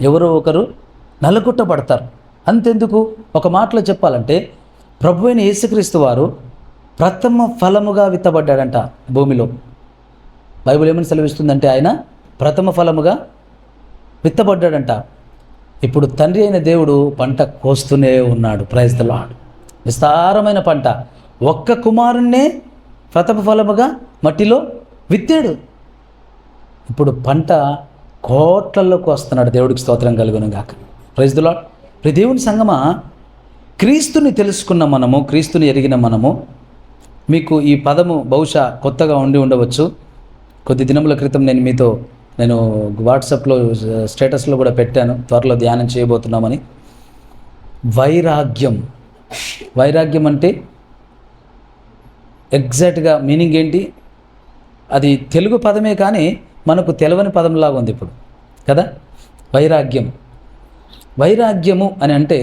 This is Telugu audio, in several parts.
ఎవరో ఒకరు నలుగుట్టబడతారు. అంతెందుకు, ఒక మాటలో చెప్పాలంటే ప్రభు అయిన యేసుక్రీస్తు వారు ప్రథమ ఫలముగా విత్తబడ్డాడంట భూమిలో. బైబిల్ ఏమని సెలవిస్తుందంటే ఆయన ప్రథమ ఫలముగా విత్తబడ్డాడంట. ఇప్పుడు తండ్రి అయిన దేవుడు పంట కోస్తూనే ఉన్నాడు. Praise the lord. విస్తారమైన పంట. ఒక్క కుమారుణ్ణే ప్రథమ ఫలముగా మట్టిలో విత్తాడు. ఇప్పుడు పంట కోట్లలోకి వస్తున్నాడు. దేవుడికి స్తోత్రం కలుగును గాక. Praise the lord. ప్రియ దేవుని సంగమా, క్రీస్తుని తెలుసుకున్న మనము, క్రీస్తుని ఎరిగిన మనము, మీకు ఈ పదము బహుశా కొత్తగా ఉండవచ్చు. కొద్ది దినముల క్రితం నేను వాట్సాప్లో స్టేటస్లో కూడా పెట్టాను, త్వరలో ధ్యానం చేయబోతున్నామని. వైరాగ్యం. వైరాగ్యం అంటే ఎగ్జాక్ట్గా మీనింగ్ ఏంటి? అది తెలుగు పదమే కానీ మనకు తెలవని పదంలాగా ఉంది ఇప్పుడు కదా. వైరాగ్యం. వైరాగ్యము అని అంటే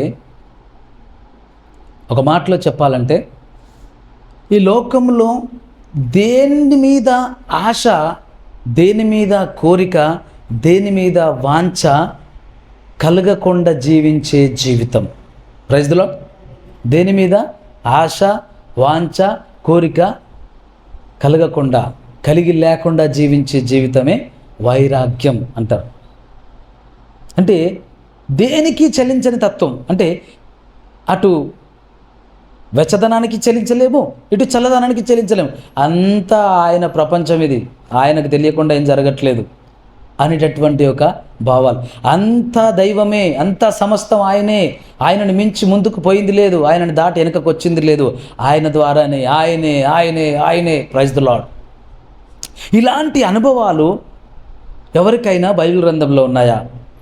ఒక మాటలో చెప్పాలంటే ఈ లోకంలో దేని మీద ఆశ, దేని మీద కోరిక, దేని మీద వాంఛ కలగకుండా జీవించే జీవితం. Praise the lord. దేని మీద ఆశ, వాంఛ, కోరిక కలగకుండా, కలిగి లేకుండా జీవించే జీవితమే వైరాగ్యం అంటారు. అంటే దేనికి చలించని తత్వం. అంటే అటు వెచ్చదనానికి చెల్లించలేము, ఇటు చల్లదనానికి చెల్లించలేము. అంతా ఆయన ప్రపంచం, ఇది ఆయనకు తెలియకుండా ఏం జరగట్లేదు అనేటటువంటి ఒక భావాలు. అంతా దైవమే, అంతా సమస్తం ఆయనే, ఆయనను మించి ముందుకు పోయింది లేదు, ఆయనను దాటి వెనుకకు వచ్చింది లేదు, ఆయన ద్వారానే, ఆయనే ఆయనే ఆయనే. Praise the lord. ఇలాంటి అనుభవాలు ఎవరికైనా బైబిల్ గ్రంథంలో ఉన్నాయా?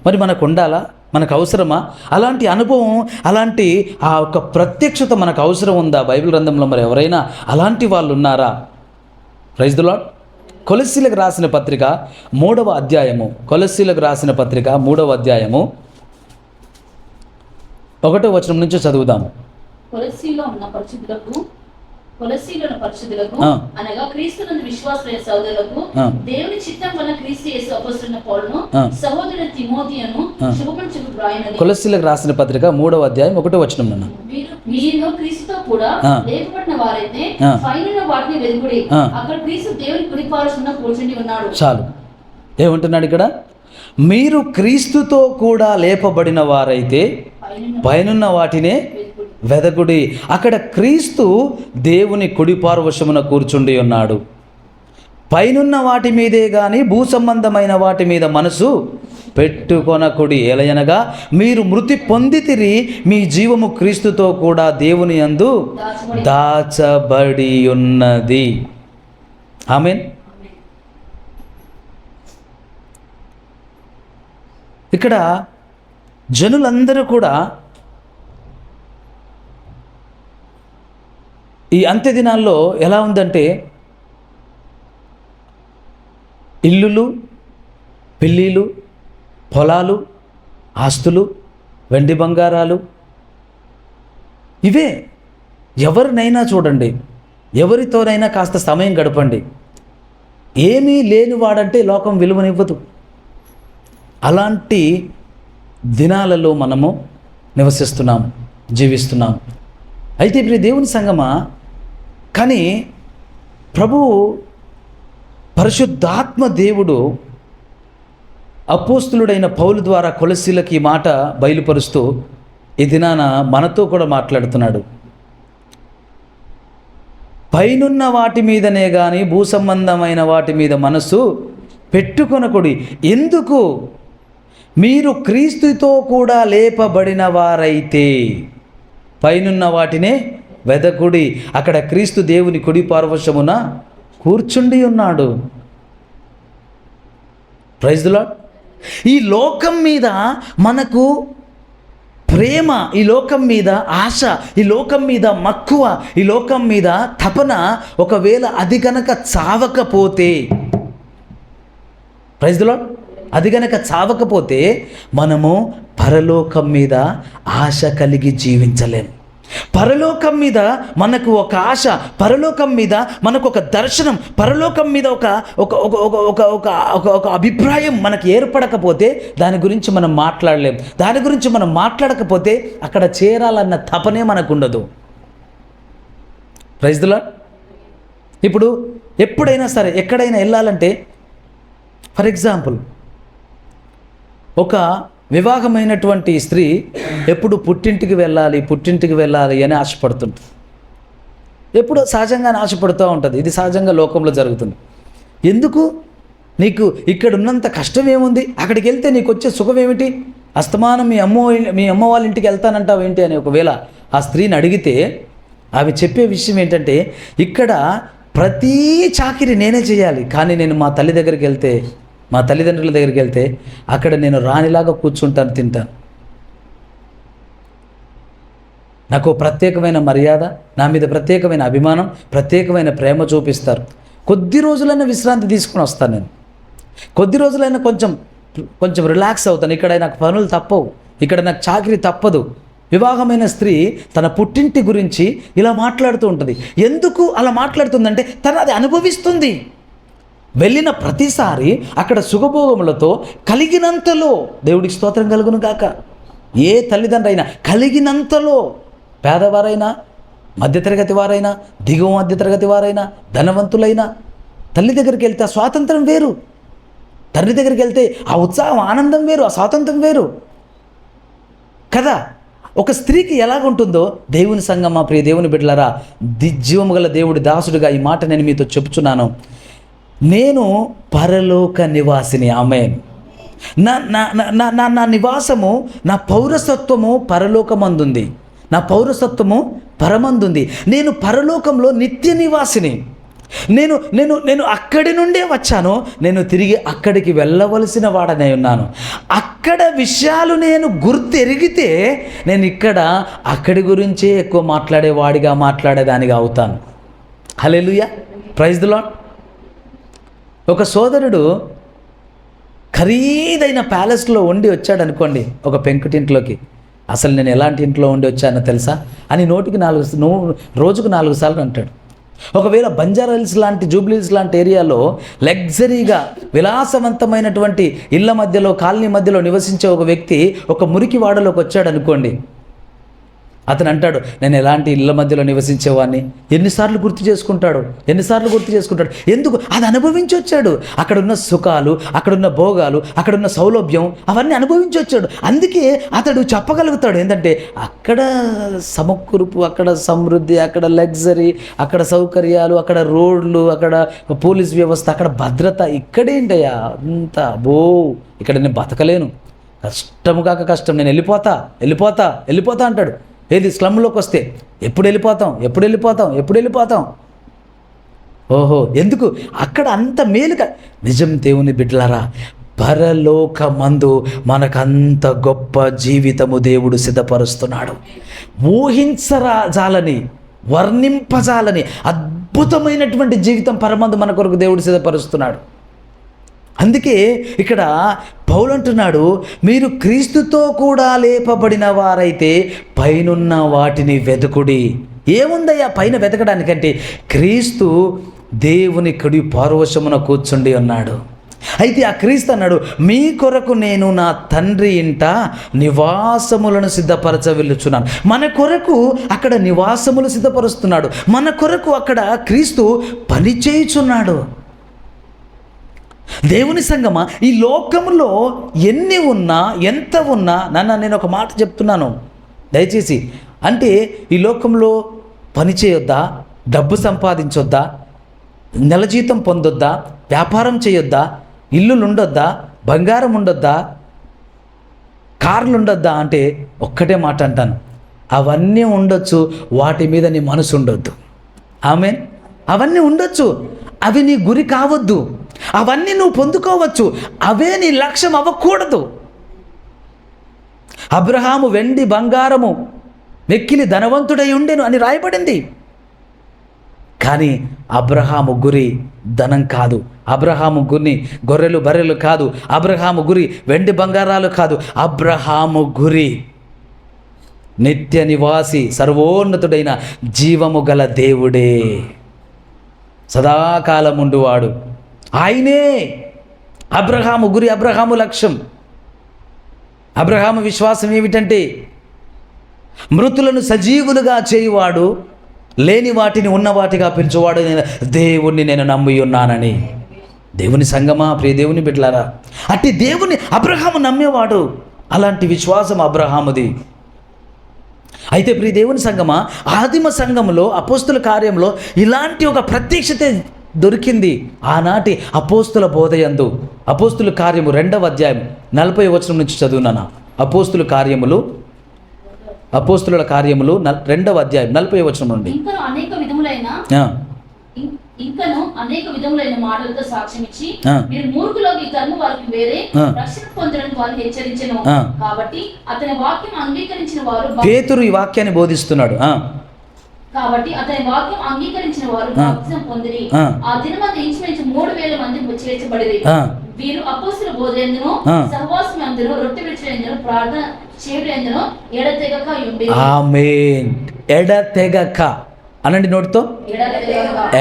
మరి మనకు ఉండాలా? మనకు అవసరమా? అలాంటి అనుభవం, అలాంటి ఆ ఒక ప్రత్యక్షత మనకు అవసరం ఉందా బైబిల్ గ్రంథంలో? మరి ఎవరైనా అలాంటి వాళ్ళు ఉన్నారా? Praise the lord. కొలస్సీలకు రాసిన పత్రిక 3వ అధ్యాయము, కొలస్సీలకు రాసిన పత్రిక 3వ అధ్యాయము 1వ వచనం నుంచి చదువుదాము. కొలస్సీలోని పరిశుద్ధులకు అనగా క్రీస్తునందు విశ్వాసులైన సోదరులకు దేవుని చిత్తం వలన క్రీస్తు యేసు అపోస్తలుడైన పౌలును సహోదరుడైన తిమోతియును శుభములు చెప్పు వ్రాయునది. కొలస్సీలకు రాసిన పత్రిక 3వ అధ్యాయం 1వ వచనం. మీరు క్రీస్తుతో కూడా లేపబడిన వారైతే పైనున్న వాటిని వెదుకుడి, అక్కడ క్రీస్తు దేవుని కుడి పార్శ్వమున కూర్చుండి ఉన్నాడు. చాలు. ఏమంటున్నాడు ఇక్కడ? మీరు క్రీస్తుతో కూడా లేపబడిన వారైతే పైనున్న వాటినే వెదకుడి, అక్కడ క్రీస్తు దేవుని కుడి పార్శ్వమున కూర్చుండి ఉన్నాడు. పైనున్న వాటి మీదే గాని భూ సంబంధమైన వాటి మీద మనసు పెట్టుకొనకుడి. ఎలయనగా మీరు మృతి పొందితిరి, మీ జీవము క్రీస్తుతో కూడా దేవుని యందు దాచబడి ఉన్నది. ఆమేన్. ఇక్కడ జనులందరూ కూడా ఈ అంత్య దినాల్లో ఎలా ఉందంటే, ఇల్లులు, పిల్లీలు, పొలాలు, ఆస్తులు, వెండి బంగారాలు, ఇవే. ఎవరినైనా చూడండి, ఎవరితోనైనా కాస్త సమయం గడపండి, ఏమీ లేనివాడంటే లోకం విలువనివ్వదు. అలాంటి దినాలలో మనము నివసిస్తున్నాము, జీవిస్తున్నాము. అయితే ఇప్పుడు దేవుని సంగమా, కానీ ప్రభువు పరిశుద్ధాత్మ దేవుడు అపోస్తులుడైన పౌలు ద్వారా కొలస్సీలకు ఈ మాట బయలుపరుస్తూ ఈ దినాన మనతో కూడా మాట్లాడుతున్నాడు. పైనున్న వాటి మీదనే కానీ భూ సంబంధమైన వాటి మీద మనసు పెట్టుకొనకుడి. ఎందుకు? మీరు క్రీస్తుతో కూడా లేపబడిన వారైతే పైనున్న వాటినే వెదకుడి, అక్కడ క్రీస్తు దేవుని కుడి పార్శ్వమున కూర్చుండి ఉన్నాడు. Praise the lord. ఈ లోకం మీద మనకు ప్రేమ, ఈ లోకం మీద ఆశ, ఈ లోకం మీద మక్కువ, ఈ లోకం మీద తపన ఒకవేళ అది గనక చావకపోతే, ప్రైజ్ ది లార్డ్, అది గనక చావకపోతే మనము పరలోకం మీద ఆశ కలిగి జీవించలేం. పరలోకం మీద మనకు ఒక ఆశ, పరలోకం మీద మనకు ఒక దర్శనం, పరలోకం మీద ఒక ఒక ఒక ఒక ఒక ఒక ఒక ఒక అభిప్రాయం మనకు ఏర్పడకపోతే దాని గురించి మనం మాట్లాడలేం. దాని గురించి మనం మాట్లాడకపోతే అక్కడ చేరాలన్న తపనే మనకు ఉండదు. Praise the lord. ఇప్పుడు ఎప్పుడైనా సరే ఎక్కడైనా వెళ్ళాలంటే, ఫర్ ఎగ్జాంపుల్, ఒక వివాహమైనటువంటి స్త్రీ ఎప్పుడు పుట్టింటికి వెళ్ళాలి అని ఆశపడుతుంటుంది. ఎప్పుడు సహజంగానే ఆశపడుతూ ఉంటుంది. ఇది సహజంగా లోకంలో జరుగుతుంది. ఎందుకు? నీకు ఇక్కడ ఉన్నంత కష్టం ఏముంది? అక్కడికి వెళ్తే నీకు వచ్చే సుఖం ఏమిటి? అస్తమానం మీ అమ్మ వాళ్ళ ఇంటికి వెళ్తానంటావు ఏంటి అని ఒకవేళ ఆ స్త్రీని అడిగితే ఆమె చెప్పే విషయం ఏంటంటే, ఇక్కడ ప్రతీ చాకిరి నేనే చేయాలి, కానీ నేను మా తల్లిదండ్రుల దగ్గరికి వెళ్తే అక్కడ నేను రాణిలాగా కూర్చుంటాను, తింటాను. నాకు ప్రత్యేకమైన మర్యాద, నా మీద ప్రత్యేకమైన అభిమానం, ప్రత్యేకమైన ప్రేమ చూపిస్తారు. కొద్ది రోజులైనా విశ్రాంతి తీసుకుని వస్తాను నేను. కొద్ది రోజులైనా కొంచెం రిలాక్స్ అవుతాను. ఇక్కడ నాకు పనులు తప్పవు, ఇక్కడ నాకు చాకిరీ తప్పదు. వివాహమైన స్త్రీ తన పుట్టింటి గురించి ఇలా మాట్లాడుతూ ఉంటుంది. ఎందుకు అలా మాట్లాడుతుందంటే తను అది అనుభవిస్తుంది. వెళ్ళిన ప్రతిసారి అక్కడ సుఖభోగములతో కలిగినంతలో, దేవుడికి స్తోత్రం కలుగును గాక, ఏ తల్లిదండ్రైనా కలిగినంతలో, పేదవారైనా, మధ్యతరగతి వారైనా, దిగువ మధ్యతరగతి వారైనా, ధనవంతులైనా, తల్లి దగ్గరికి వెళ్తే ఆ స్వాతంత్రం వేరు, తండ్రి దగ్గరికి వెళ్తే ఆ ఉత్సాహం, ఆనందం వేరు, ఆ స్వాతంత్రం వేరు కదా. ఒక స్త్రీకి ఎలాగుంటుందో దేవుని సంగమా, ప్రియ దేవుని బిడ్డలారా, జీవము గల దేవుడి దాసుడిగా ఈ మాట నేను మీతో చెప్పుచున్నాను. నేను పరలోక నివాసిని. ఆమేన్. నా నివాసము, నా పౌరసత్వము పరలోకమందుంది, నా పౌరసత్వము పరమందుంది. నేను పరలోకంలో నిత్య నివాసిని. నేను అక్కడి నుండే వచ్చాను, నేను తిరిగి అక్కడికి వెళ్ళవలసిన వాడనే ఉన్నాను. అక్కడ విషయాలు నేను గుర్తెరిగితే నేను ఇక్కడ అక్కడి గురించే ఎక్కువ మాట్లాడేదానిగా అవుతాను. హల్లెలూయా, ప్రైజ్ ది లార్డ్. ఒక సోదరుడు ఖరీదైన ప్యాలెస్లో ఉండి వచ్చాడు అనుకోండి, ఒక పెంకుటింట్లోకి. అసలు నేను ఎలాంటి ఇంట్లో ఉండి వచ్చానో తెలుసా అని రోజుకు 4 సార్లు అంటాడు. ఒకవేళ బంజారా హిల్స్ లాంటి, జూబ్లీ హిల్స్ లాంటి ఏరియాలో లగ్జరీగా విలాసవంతమైనటువంటి ఇళ్ల మధ్యలో, కాలనీ మధ్యలో నివసించే ఒక వ్యక్తి ఒక మురికి వాడలోకి వచ్చాడు అనుకోండి, అతను అంటాడు, నేను ఎలాంటి ఇళ్ల మధ్యలో నివసించేవాడిని. ఎన్నిసార్లు గుర్తు చేసుకుంటాడు. ఎందుకు? అది అనుభవించి వచ్చాడు. అక్కడున్న సుఖాలు, అక్కడున్న భోగాలు, అక్కడున్న సౌలభ్యం, అవన్నీ అనుభవించి వచ్చాడు. అందుకే అతడు చెప్పగలుగుతాడు ఏంటంటే, అక్కడ సమకూర్పు, అక్కడ సమృద్ధి, అక్కడ లగ్జరీ, అక్కడ సౌకర్యాలు, అక్కడ రోడ్లు, అక్కడ పోలీస్ వ్యవస్థ, అక్కడ భద్రత. ఇక్కడేంటయ్యా అంత ఇక్కడ నేను బతకలేను, కష్టము కాక కష్టం, నేను వెళ్ళిపోతా అంటాడు. ఏది స్లమ్లోకి వస్తే ఎప్పుడు వెళ్ళిపోతాం. ఓహో, ఎందుకు? అక్కడ అంత మేలుగా. నిజం దేవుని బిడ్డలారా, పరలోకమందు మనకంత గొప్ప జీవితము దేవుడు సిద్ధపరుస్తున్నాడు. ఊహించరాజాలని, వర్ణింపజాలని అద్భుతమైనటువంటి జీవితం పరమందు మన కొరకు దేవుడు సిద్ధపరుస్తున్నాడు. అందుకే ఇక్కడ పౌలు అంటున్నాడు, మీరు క్రీస్తుతో కూడా లేపబడిన వారైతే పైనున్న వాటిని వెతుకుడి. ఏముందయ్యా పైన వెతకడానికంటే, క్రీస్తు దేవుని కుడి పార్శ్వమున కూర్చుండి ఉన్నాడు. అయితే ఆ క్రీస్తు అన్నాడు, మీ కొరకు నేను నా తండ్రి ఇంట నివాసములను సిద్ధపరచ వెళ్ళుచున్నాను. మన కొరకు అక్కడ నివాసములు సిద్ధపరుస్తున్నాడు. మన కొరకు అక్కడ క్రీస్తు పని చేయుచున్నాడు. దేవుని సంగమా, ఈ లోకంలో ఎన్ని ఉన్నా, ఎంత ఉన్నా, నేను ఒక మాట చెప్తున్నాను దయచేసి. అంటే ఈ లోకంలో పని చేయొద్దా, డబ్బు సంపాదించొద్దా, నెల జీతం పొందొద్దా, వ్యాపారం చేయొద్దా, ఇల్లులు ఉండొద్దా, బంగారం ఉండొద్దా, కార్లు ఉండొద్దా అంటే ఒక్కటే మాట అంటాను, అవన్నీ ఉండొచ్చు, వాటి మీద నీ మనసు ఉండొద్దు. ఆమేన్. అవన్నీ ఉండొచ్చు, అవి నీ గురి కావద్దు. అవన్నీ నువ్వు పొందుకోవచ్చు, అవే నీ లక్ష్యం అవ్వకూడదు. అబ్రహాము వెండి బంగారము వెక్కిలి ధనవంతుడై ఉండెను అని రాయబడింది. కానీ అబ్రహాము గురి ధనం కాదు, అబ్రహాము గురి గొర్రెలు బర్రెలు కాదు, అబ్రహాము గురి వెండి బంగారాలు కాదు, అబ్రహాము గురి నిత్య నివాసి సర్వోన్నతుడైన జీవము గల దేవుడే, సదాకాలం ఉండువాడు ఆయనే. అబ్రహాము లక్ష్యం, అబ్రహాము విశ్వాసం ఏమిటంటే మృతులను సజీవులుగా చేయువాడు, లేని వాటిని ఉన్న వాటిగా పిలుచువాడు దేవుణ్ణి నేను నమ్మి ఉన్నానని. దేవుని సంగమా, ప్రియ దేవుని బిడ్డలారా, అట్టి దేవుని అబ్రహాము నమ్మేవాడు. అలాంటి విశ్వాసం అబ్రహాముది. అయితే ప్రియ దేవుని సంగమా, ఆదిమ సంఘములో అపోస్తుల కార్యంలో ఇలాంటి ఒక ప్రత్యక్షత దొరికింది. ఆనాటి అపోస్తుల బోధయందు, అపోస్తుల కార్యము 2వ అధ్యాయం 40వ వచనం నుంచి చదువునాను. అపోస్తుల కార్యముల కార్యములు 2వ అధ్యాయం 40వ వచనం నుండి. ఇంకను అనేక విధములైన మాటలతో సాక్ష్యం ఇచ్చి మీరు మూర్ఖులోకి తన్ను వారికి వేరే రక్షణ పొందడానికి వారిని హెచ్చరించెను. కాబట్టి అతని వాక్యం అంగీకరించిన వారు, పేతురు ఈ వాక్యాన్ని బోధిస్తున్నాడు. కాబట్టి అతని వాక్యం అంగీకరించిన వారు బాప్తిసం పొందిరి. ఆ దినమందు ఇంచుమించు 3000 మంది చేర్చబడిరి. వీరు అపోస్తలుల బోధయందును సహవాసమందును రొట్టె విరుచుటయందును ప్రార్థన చేయుటయందును ఎడతెగక ఉండిరి. ఆమేన్. ఎడతెగక అనండి నోటితో,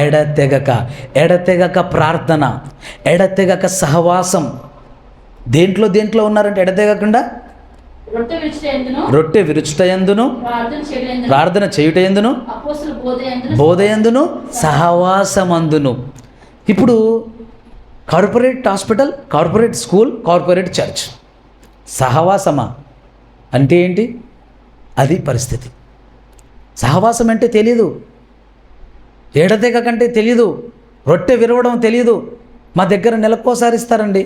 ఎడతెగక ప్రార్థన, ఎడతెగక సహవాసం. దేంట్లో ఉన్నారంటే ఎడతెగకుండా రొట్టె విరుచుటయందును ప్రార్థన చేయుటయందును బోధయందును సహవాసమందును. ఇప్పుడు corporate hospital, corporate school, corporate church, సహవాసమా అంటే ఏంటి? అది పరిస్థితి. సహవాసం అంటే తెలీదు, ఎడతెగ కంటే తెలీదు, రొట్టె విరవడం తెలీదు. మా దగ్గర నెలకోసారి ఇస్తారండి,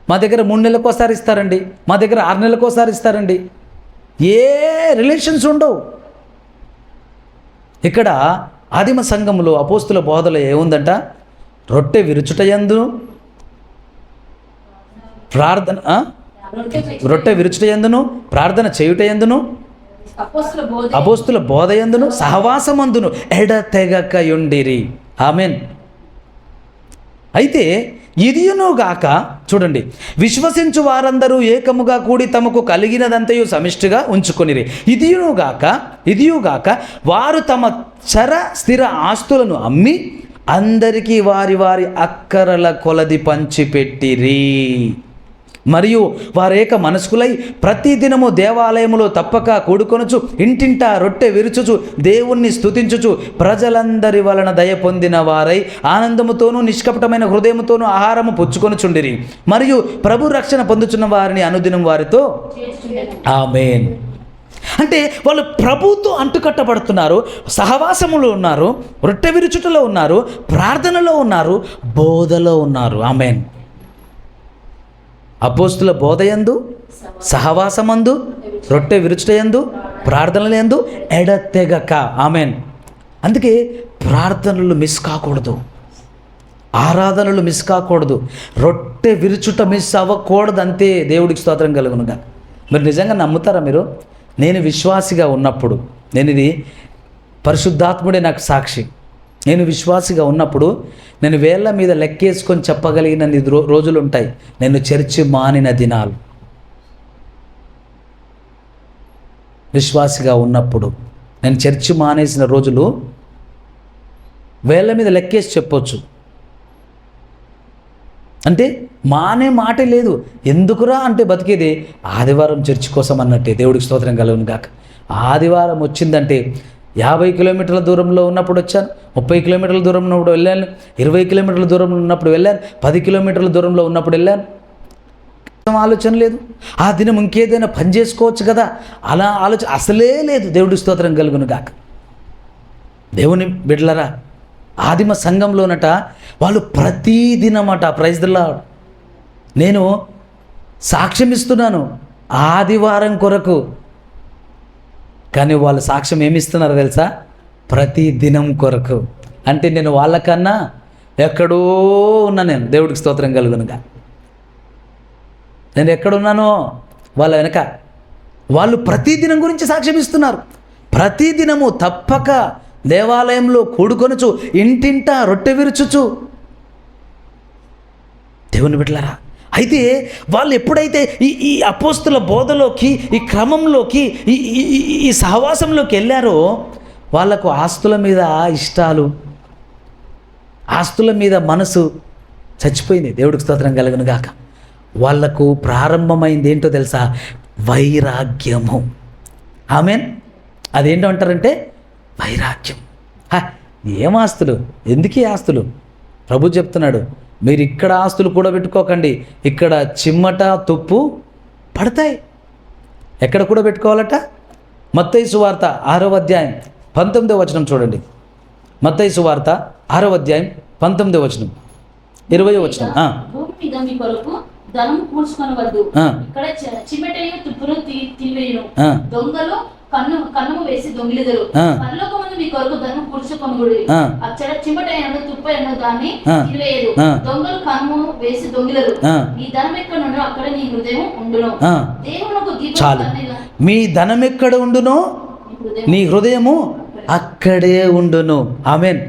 మా దగ్గర 3 నెలలకోసారి ఇస్తారండి, మా దగ్గర 6 నెలలకోసారి ఇస్తారండి. ఏ రిలేషన్స్ ఉండవు. ఇక్కడ ఆదిమ సంఘములో అపోస్తుల బోధలో ఏముందంట? రొట్టె విరుచుటయందును రొట్టె విరుచుటయందును ప్రార్థన చేయుటయందును అపోస్తుల బోధయందును సహవాసమందును ఎడతెగకయుండిరి. ఆమేన్. అయితే ఇదియునుగాక, చూడండి, విశ్వసించు వారందరూ ఏకముగా కూడి తమకు కలిగినదంతయు సమిష్టిగా ఉంచుకొనిరి. ఇదియుగాక వారు తమ చర స్థిర ఆస్తులను అమ్మి అందరికీ వారి వారి అక్కరల కొలది పంచిపెట్టిరి. మరియు వారేక మనస్కులై ప్రతిదినము దేవాలయములో తప్పక కూడుకొనుచు ఇంటింటా రొట్టె విరుచుచు దేవుణ్ణి స్తుతించుచు ప్రజలందరి వలన దయ పొందిన వారై ఆనందముతోనూ నిష్కపటమైన హృదయముతోనూ ఆహారము పుచ్చుకొనుచుండిరి. మరియు ప్రభు రక్షణ పొందుచున్న వారిని అనుదినం వారితో. ఆమేన్. అంటే వాళ్ళు ప్రభుతో అంటుకట్టబడుతున్నారు, సహవాసములో ఉన్నారు, రొట్టె విరుచుటలో ఉన్నారు, ప్రార్థనలో ఉన్నారు, బోధలో ఉన్నారు. ఆమేన్. అపోస్తుల బోధయందు, సహవాసమందు, రొట్టె విరుచుటయందు, ప్రార్థనలందు ఎడతెగక. ఆమేన్. అందుకే ప్రార్థనలు మిస్ కాకూడదు, ఆరాధనలు మిస్ కాకూడదు, రొట్టె విరుచుట మిస్ అవ్వకూడదు. అంతే. దేవుడికి స్తోత్రం కలుగునుగా. మరి నిజంగా నమ్ముతారా మీరు? నేను విశ్వాసిగా ఉన్నప్పుడు, నేను ఇది పరిశుద్ధాత్ముడే నాకు సాక్షి, నేను విశ్వాసిగా ఉన్నప్పుడు నేను వేళ్ళ మీద లెక్కేసుకొని చెప్పగలిగిన రోజులు ఉంటాయి నేను చర్చి మానిన దినాలు. విశ్వాసిగా ఉన్నప్పుడు నేను చర్చి మానేసిన రోజులు వేళ్ళ మీద లెక్కేసి చెప్పొచ్చు. అంటే మానే మాటే లేదు. ఎందుకురా అంటే బతికేది ఆదివారం చర్చి కోసం అన్నట్టే. దేవుడికి స్తోత్రం కలుగును గాక. ఆదివారం వచ్చిందంటే 50 కిలోమీటర్ల దూరంలో ఉన్నప్పుడు వచ్చాను, 30 కిలోమీటర్ల దూరంలో ఉన్నప్పుడు వెళ్ళాను, 20 కిలోమీటర్ల దూరంలో ఉన్నప్పుడు వెళ్ళాను, 10 కిలోమీటర్ల దూరంలో ఉన్నప్పుడు వెళ్ళాను. ఆలోచన లేదు. ఆ దినం ఇంకేదైనా పని చేసుకోవచ్చు కదా, అలా ఆలోచన అసలే లేదు. దేవుడి స్తోత్రం కలుగును గాక. దేవుని బిడ్డలరా, ఆదిమ సంఘంలోనట వాళ్ళు ప్రతిదినమట, ప్రైజ్ ది లార్డ్, నేను సాక్ష్యం ఇస్తున్నాను ఆదివారం కొరకు, కానీ వాళ్ళు సాక్ష్యం ఏమిస్తున్నారు తెలుసా? ప్రతి దినం కొరకు. అంటే నేను వాళ్ళకన్నా ఎక్కడో ఉన్నా. నేను దేవుడికి స్తోత్రం కలుగునుగా. నేను ఎక్కడున్నానో వాళ్ళ వెనక. వాళ్ళు ప్రతిదినం గురించి సాక్ష్యం ఇస్తున్నారు. ప్రతిదినము తప్పక దేవాలయంలో కూడుకొనుచు ఇంటింటా రొట్టె విరుచుచు. దేవుని బిడ్డలారా, అయితే వాళ్ళు ఎప్పుడైతే ఈ అపోస్తుల బోధలోకి, ఈ క్రమంలోకి, ఈ సహవాసంలోకి వెళ్ళారో వాళ్ళకు ఆస్తుల మీద ఇష్టాలు, ఆస్తుల మీద మనసు చచ్చిపోయింది. దేవుడికి స్తోత్రం కలుగును గాక. వాళ్లకు ప్రారంభమైంది ఏంటో తెలుసా? వైరాగ్యము. ఆమేన్. అదేంటంటారంటే వైరాగ్యం. ఏం ఆస్తులు, ఎందుకు ఈ ఆస్తులు? ప్రభు చెప్తున్నాడు, మీరు ఇక్కడ ఆస్తులు కూడా పెట్టుకోకండి, ఇక్కడ చిమ్మట తుప్పు పడతాయి. ఎక్కడ కూడా పెట్టుకోవాలట? మత్తయి సువార్త 6వ అధ్యాయం 19వ వచనం చూడండి. మత్తయి సువార్త 6వ అధ్యాయం 19వ వచనం, 20వ వచనం. భూమి మీద మీ కొరకు ధనము కూర్చుకొనవద్దు, ఇక్కడ చిమ్మెటయు తుప్పును తీవేయును, దొంగలు కన్నము వేసి దొంగిలిదరు. పరలోకమందు మీ కొరకు ధనము కూర్చుకొనుడి, అక్కడ చిమ్మటయను తుప్పయను దాన్ని తీవేయదు, దొంగలు కన్నము వేసి దొంగిలరు. మీ ధనం ఎక్కడ ఉండునో అక్కడ నీ హృదయం ఉండును. దేవునకు చాలు. మీ ధనం ఎక్కడ ఉండునో నీ హృదయము అక్కడే ఉండును. ఆమేన్.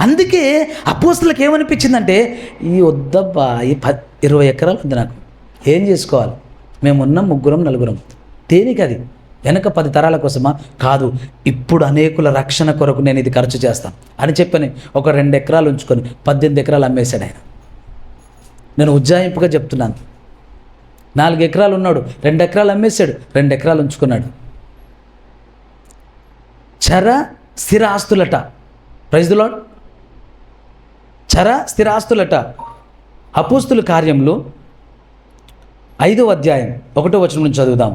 అందుకే అపోస్తులకు ఏమనిపించిందంటే, ఈ వద్దబ్బా, ఈ 20 ఎకరాలు ఉంది, నాకు ఏం చేసుకోవాలి? మేమున్నాం 3-4. దేనికి అది? వెనక 10 తరాల కోసమా? కాదు, ఇప్పుడు అనేకుల రక్షణ కొరకు నేను ఇది ఖర్చు చేస్తాను అని చెప్పని ఒక 2 ఎకరాలు ఉంచుకొని 18 ఎకరాలు అమ్మేశాడు ఆయన. నేను ఉజ్జాయింపుగా చెప్తున్నాను. 4 ఎకరాలు ఉన్నాడు, 2 ఎకరాలు అమ్మేశాడు, 2 ఎకరాలు ఉంచుకున్నాడు. చర స్థిర ఆస్తులట. Praise the lord. చర స్థిర ఆస్తులట. అపోస్తుల కార్యములు 5వ అధ్యాయం 1వ వచనం నుంచి చదువుదాం.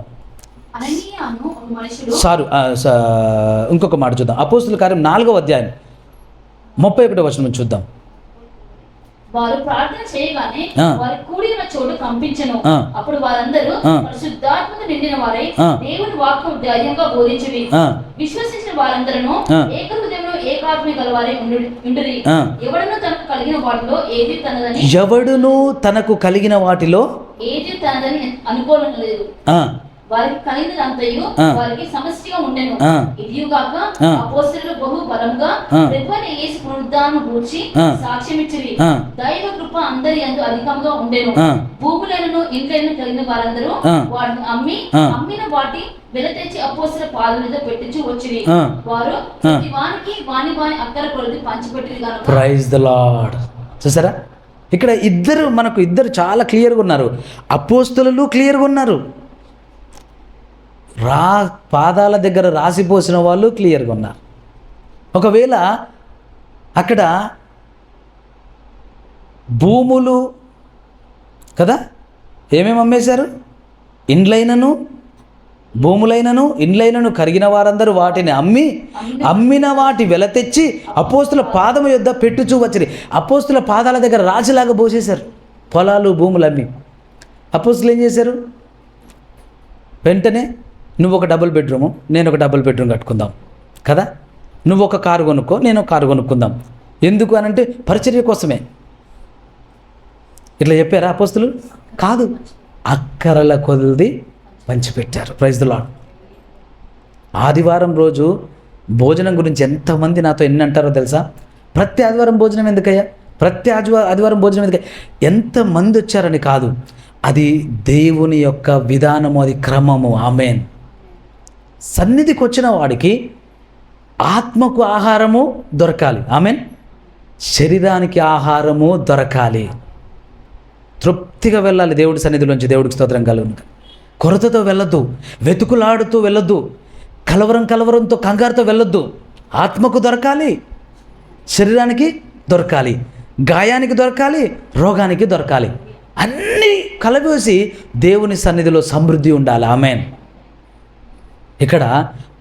ఇంకొక మాట చూద్దాం. అపోస్తుల కార్యం 4వ అధ్యాయం 31వ వచనం నుంచి చూద్దాం. వారు ప్రార్థన చేయగానే వారి కూడి ఉన్న చోటు కంపించెను. అప్పుడు వారందరూ పరిశుద్ధాత్మతో నిండిన వారై దేవుని వాక్కు ధైర్యంగా బోధించిరి. విశ్వసించిన వారందరూ ఏక హృదయమును ఏకాత్మ గలవారై ఉండిరి. ఎవడును తనకు కలిగిన వాటిలో ఏది తనదని అనుకోలేదు. వారికి కలిగినదంతయు వారికి సమష్టిగా ఉండెను. ఇదియుగాక అపోస్తలులు బహు బలంగా ప్రభువైన యేసు పునరుద్ధానమును గూర్చి సాక్ష్యమిచ్చిరి. దైవ కృప అందరి యందు అధికంగా ఉండెను. భూములను ఇంట్లను కలిగిన వారందరూ వాటిని అమ్మిన వాటి వెల తెచ్చి అపోస్తలుల పాదముల మీద పెట్టించి వచ్చిరి. వారు వానికి వాని అక్కర కొలది పంచిపెట్టిరి గనుక. Praise the lord. చూసారా, ఇక్కడ మనకు ఇద్దరు చాలా క్లియర్గా ఉన్నారు. అపోస్తలులు క్లియర్గా ఉన్నారు, పాదాల దగ్గర రాసిపోసిన వాళ్ళు క్లియర్గా ఉన్నారు. ఒకవేళ అక్కడ భూములు కదా, ఏమేమి అమ్మేశారు? ఇండ్లైనను కరిగిన వారందరూ వాటిని అమ్మిన వాటి వెల తెచ్చి అపోస్తుల పాదము యొద్ద పెట్టుచూ వచ్చిరి. అపోస్తుల పాదాల దగ్గర రాజులాగా పోసేశారు పొలాలు, భూములు అమ్మి. అపోస్తులు ఏం చేశారు? వెంటనే నువ్వు ఒక డబుల్ బెడ్రూము, నేను ఒక డబుల్ బెడ్రూమ్ కట్టుకుందాం కదా, నువ్వు ఒక కారు కొనుక్కో, నేను ఒక కారు కొనుక్కుందాం. ఎందుకు అనంటే పరిచర్య కోసమే. ఇట్లా చెప్పారా అపోస్తులు? కాదు, అక్కరల కొలది పంచిపెట్టారు. Praise the lord. ఆదివారం రోజు భోజనం గురించి ఎంతమంది నాతో ఎన్ని అంటారో తెలుసా? ప్రతి ఆదివారం భోజనం ఎందుకయ్యా, ప్రతి ఆదివారం భోజనం ఎందుకయ్యా? ఎంతమంది వచ్చారని కాదు, అది దేవుని యొక్క విధానము, అది క్రమము. ఆమేన్. సన్నిధికి వచ్చిన వాడికి ఆత్మకు ఆహారము దొరకాలి. ఆమేన్. శరీరానికి ఆహారము దొరకాలి. తృప్తిగా వెళ్ళాలి దేవుడి సన్నిధిలోంచి. దేవుడికి స్తోత్రం కలుగును. కొరతతో వెళ్ళొద్దు, వెతుకులాడుతూ వెళ్ళొద్దు, కలవరంతో కంగారుతో వెళ్ళొద్దు. ఆత్మకు దొరకాలి, శరీరానికి దొరకాలి, గాయానికి దొరకాలి, రోగానికి దొరకాలి. అన్నీ కలబోసి దేవుని సన్నిధిలో సమృద్ధి ఉండాలి. ఆమేన్. ఇక్కడ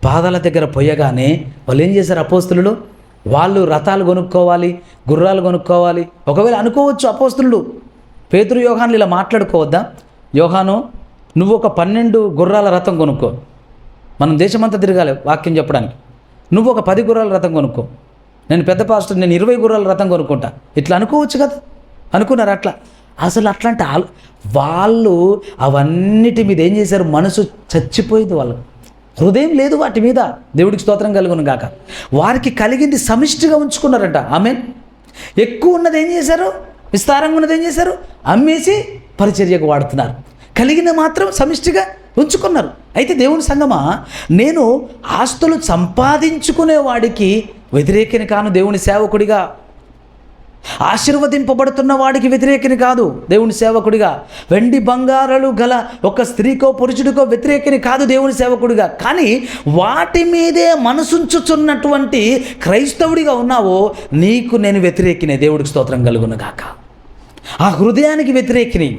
పాదాల దగ్గర పోయగానే వాళ్ళు ఏం చేశారు అపోస్తులు? వాళ్ళు రథాలు కొనుక్కోవాలి, గుర్రాలు కొనుక్కోవాలి. ఒకవేళ అనుకోవచ్చు అపోస్తులు, పేతురు యోహాను ఇలా మాట్లాడుకోవద్దా? యోహాను, నువ్వు ఒక 12 గుర్రాల రథం కొనుక్కో, మనం దేశమంతా తిరగాలి వాక్యం చెప్పడానికి. నువ్వు ఒక 10 గుర్రాల రథం కొనుక్కో, నేను పెద్ద పాస్టర్, నేను 20 గుర్రాల రథం కొనుక్కుంటా. ఇట్లా అనుకోవచ్చు కదా. అనుకున్నారు అట్లా. అసలు అట్లాంటి వాళ్ళు అవన్నిటి మీద ఏం చేశారు? మనసు చచ్చిపోయింది, వాళ్ళకు హృదయం లేదు వాటి మీద. దేవుడికి స్తోత్రం కలుగును గాక. వారికి కలిగింది సమిష్టిగా ఉంచుకున్నారట. ఆమేన్. ఎక్కువ ఉన్నది ఏం చేశారు? విస్తారంగా ఉన్నది ఏం చేశారు? అమ్మేసి పరిచర్యకు వాడుతున్నారు, కలిగిన మాత్రం సమిష్టిగా ఉంచుకున్నారు. అయితే దేవుని సంగమా, నేను ఆస్తులు సంపాదించుకునే వాడికి వ్యతిరేకిని కాను, దేవుని సేవకుడిగా. ఆశీర్వదింపబడుతున్న వాడికి వ్యతిరేకిని కాదు, దేవుని సేవకుడిగా. వెండి బంగారాలు గల ఒక స్త్రీకో పురుషుడికో వ్యతిరేకిని కాదు, దేవుని సేవకుడిగా. కానీ వాటి మీదే మనసుంచుచున్నటువంటి క్రైస్తవుడిగా ఉన్నావో నీకు నేను వ్యతిరేకినే. దేవుడికి స్తోత్రం కలుగునుగాక. ఆ హృదయానికి వ్యతిరేకిని,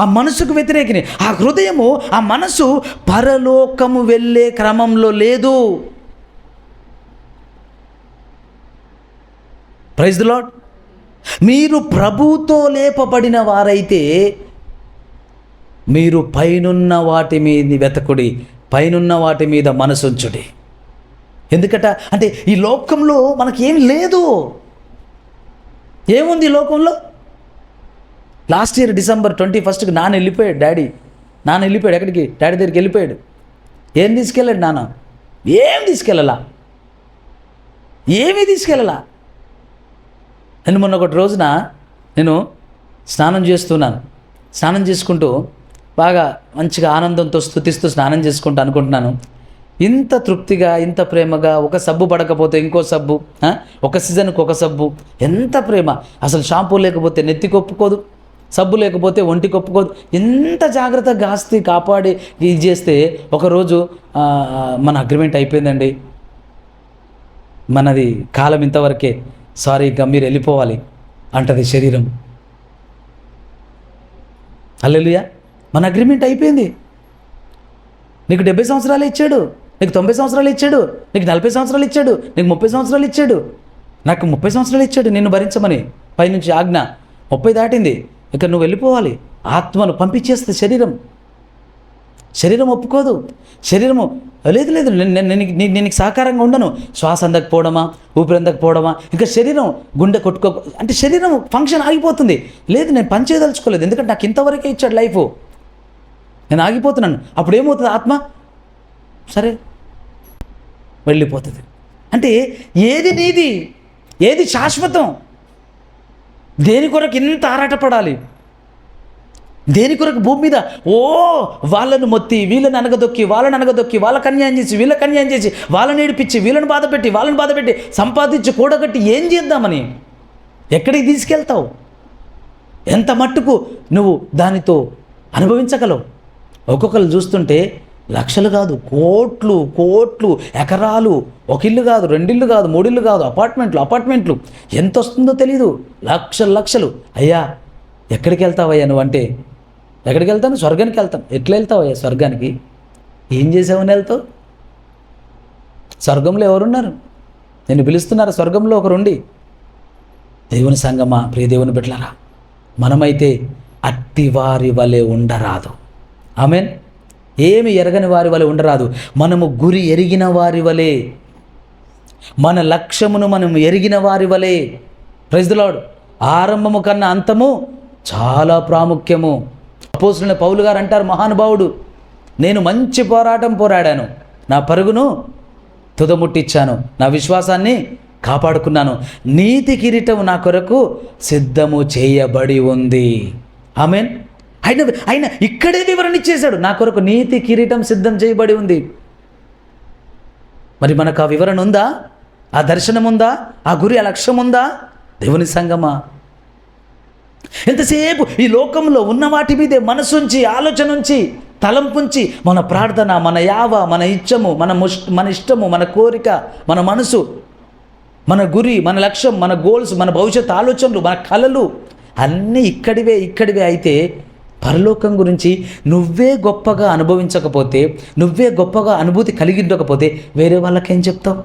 ఆ మనసుకు వ్యతిరేకిని. ఆ హృదయము, ఆ మనసు పరలోకము వెళ్ళే క్రమంలో లేదు. Praise the lord. మీరు ప్రభువుతో లేపబడిన వారైతే మీరు పైనున్న వాటి మీద వెతకుడి, పైనున్న వాటి మీద మనసుంచుడి. ఎందుకట అంటే ఈ లోకంలో మనకేమి లేదు. ఏముంది ఈ లోకంలో? లాస్ట్ ఇయర్ December 21st నాన్న వెళ్ళిపోయాడు. నాన్న వెళ్ళిపోయాడు. ఎక్కడికి? డాడీ దగ్గరికి వెళ్ళిపోయాడు. ఏం తీసుకెళ్ళాడు నాన్న? ఏం తీసుకెళ్ళాలా, ఏమీ తీసుకెళ్ళాలా. నేను మొన్న ఒకటి రోజున నేను స్నానం చేస్తున్నాను. స్నానం చేసుకుంటూ బాగా మంచిగా ఆనందంతో స్తుతిస్తూ స్నానం చేసుకుంటూ అనుకుంటున్నాను, ఇంత తృప్తిగా, ఇంత ప్రేమగా, ఒక సబ్బు పడకపోతే ఇంకో సబ్బు, ఒక సీజన్కి ఒక సబ్బు, ఎంత ప్రేమ. అసలు షాంపూ లేకపోతే నెత్తికి ఒప్పుకోదు, సబ్బు లేకపోతే ఒంటికి ఒప్పుకోదు. ఎంత జాగ్రత్తగా ఆస్తి కాపాడి ఇది చేస్తే ఒకరోజు మన అగ్రిమెంట్ అయిపోయిందండి, మనది కాలం ఇంతవరకే, సారీ ఇక మీరు వెళ్ళిపోవాలి అంటది శరీరం. హల్లెలూయా. మన అగ్రిమెంట్ అయిపోయింది. నీకు 70 సంవత్సరాలు ఇచ్చాడు, నీకు 90 సంవత్సరాలు ఇచ్చాడు, నీకు 40 సంవత్సరాలు ఇచ్చాడు, నీకు 30 సంవత్సరాలు ఇచ్చాడు. నాకు 30 సంవత్సరాలు ఇచ్చాడు నిన్ను భరించమని, పైనుంచి ఆజ్ఞ. 30 దాటింది, ఇక నువ్వు వెళ్ళిపోవాలి. ఆత్మను పంపించేస్తే శరీరం ఒప్పుకోదు. శరీరము లేదు లేదు నేను సహకారంగా ఉండను. శ్వాస అందకపోవడమా, ఊపిరి అందకపోవడమా, ఇంకా శరీరం గుండె కొట్టుకో అంటే శరీరం ఫంక్షన్ ఆగిపోతుంది. లేదు నేను పని చేయదలుచుకోలేదు, ఎందుకంటే నాకు ఇంతవరకే ఇచ్చాడు లైఫ్, నేను ఆగిపోతున్నాను. అప్పుడు ఏమవుతుంది? ఆత్మ సరే వెళ్ళిపోతుంది. అంటే ఏది నీది, ఏది శాశ్వతం? దేని కొరకు ఇంత ఆరాటపడాలి? దేని కొరకు భూమి మీద వాళ్ళను మొత్తి, వీళ్ళని అనగదొక్కి, వాళ్ళకి అన్యాయం చేసి, వీళ్ళకి అన్యాయం చేసి, వాళ్ళని ఏడిపించి, వాళ్ళని బాధపెట్టి సంపాదించి కూడగట్టి ఏం చేద్దామని? ఎక్కడికి తీసుకెళ్తావు? ఎంత మట్టుకు నువ్వు దానితో అనుభవించగలవు? ఒక్కొక్కరు చూస్తుంటే లక్షలు కాదు, కోట్లు, ఎకరాలు, ఒక ఇల్లు కాదు, 2 ఇళ్ళు కాదు, 3 ఇళ్ళు కాదు, అపార్ట్మెంట్లు ఎంత వస్తుందో తెలీదు, లక్షలు. అయ్యా ఎక్కడికి వెళ్తావయ్యా నువ్వంటే, ఎక్కడికి వెళ్తాను? స్వర్గానికి వెళ్తాను. ఎట్లా వెళ్తావయ్యా స్వర్గానికి? ఏం చేసావని వెళ్తావు? స్వర్గంలో ఎవరున్నారు? నేను పిలుస్తున్నారు స్వర్గంలో ఒకరుండి. దేవుని సంగమా, ప్రియ దేవుని బిడ్డలారా, మనమైతే అట్టివారి వలె ఉండరాదు. ఆమెన్. ఏమి ఎరగని వారి వలె ఉండరాదు. మనము గురి ఎరిగిన వారి వలె, మన లక్ష్యమును మనం ఎరిగిన వారి వలె. Praise the lord. ఆరంభము కన్నా అంతము చాలా ప్రాముఖ్యము. అపోస్తలుడైన పౌలు గారు అంటారు, మహానుభావుడు, నేను మంచి పోరాటం పోరాడాను, నా పరుగును తుదముట్టించాను, నా విశ్వాసాన్ని కాపాడుకున్నాను, నీతి కిరీటం నా కొరకు సిద్ధము చేయబడి ఉంది. ఆమెన్. ఆయన ఇక్కడే వివరణ ఇచ్చేశాడు, నా కొరకు నీతి కిరీటం సిద్ధం చేయబడి ఉంది. మరి మనకు ఆ వివరణ ఉందా? ఆ దర్శనం ఉందా? ఆ గురి, ఆ లక్ష్యం ఉందా? దేవుని సంగమా, ఎంతసేపు ఈ లోకంలో ఉన్న వాటి మీదే మనసుంచి, ఆలోచన ఉంచి, తలంపుంచి మన ప్రార్థన, మన యావ, మన ఇచ్చము, మన ఇష్టము, మన కోరిక, మన మనసు, మన గురి, మన లక్ష్యం, మన గోల్స్, మన భవిష్యత్ ఆలోచనలు, మన కలలు అన్నీ ఇక్కడివే అయితే పరలోకం గురించి నువ్వే గొప్పగా అనుభవించకపోతే, నువ్వే గొప్పగా అనుభూతి కలిగి ఉండకపోతే వేరే వాళ్ళకేం చెప్తావు?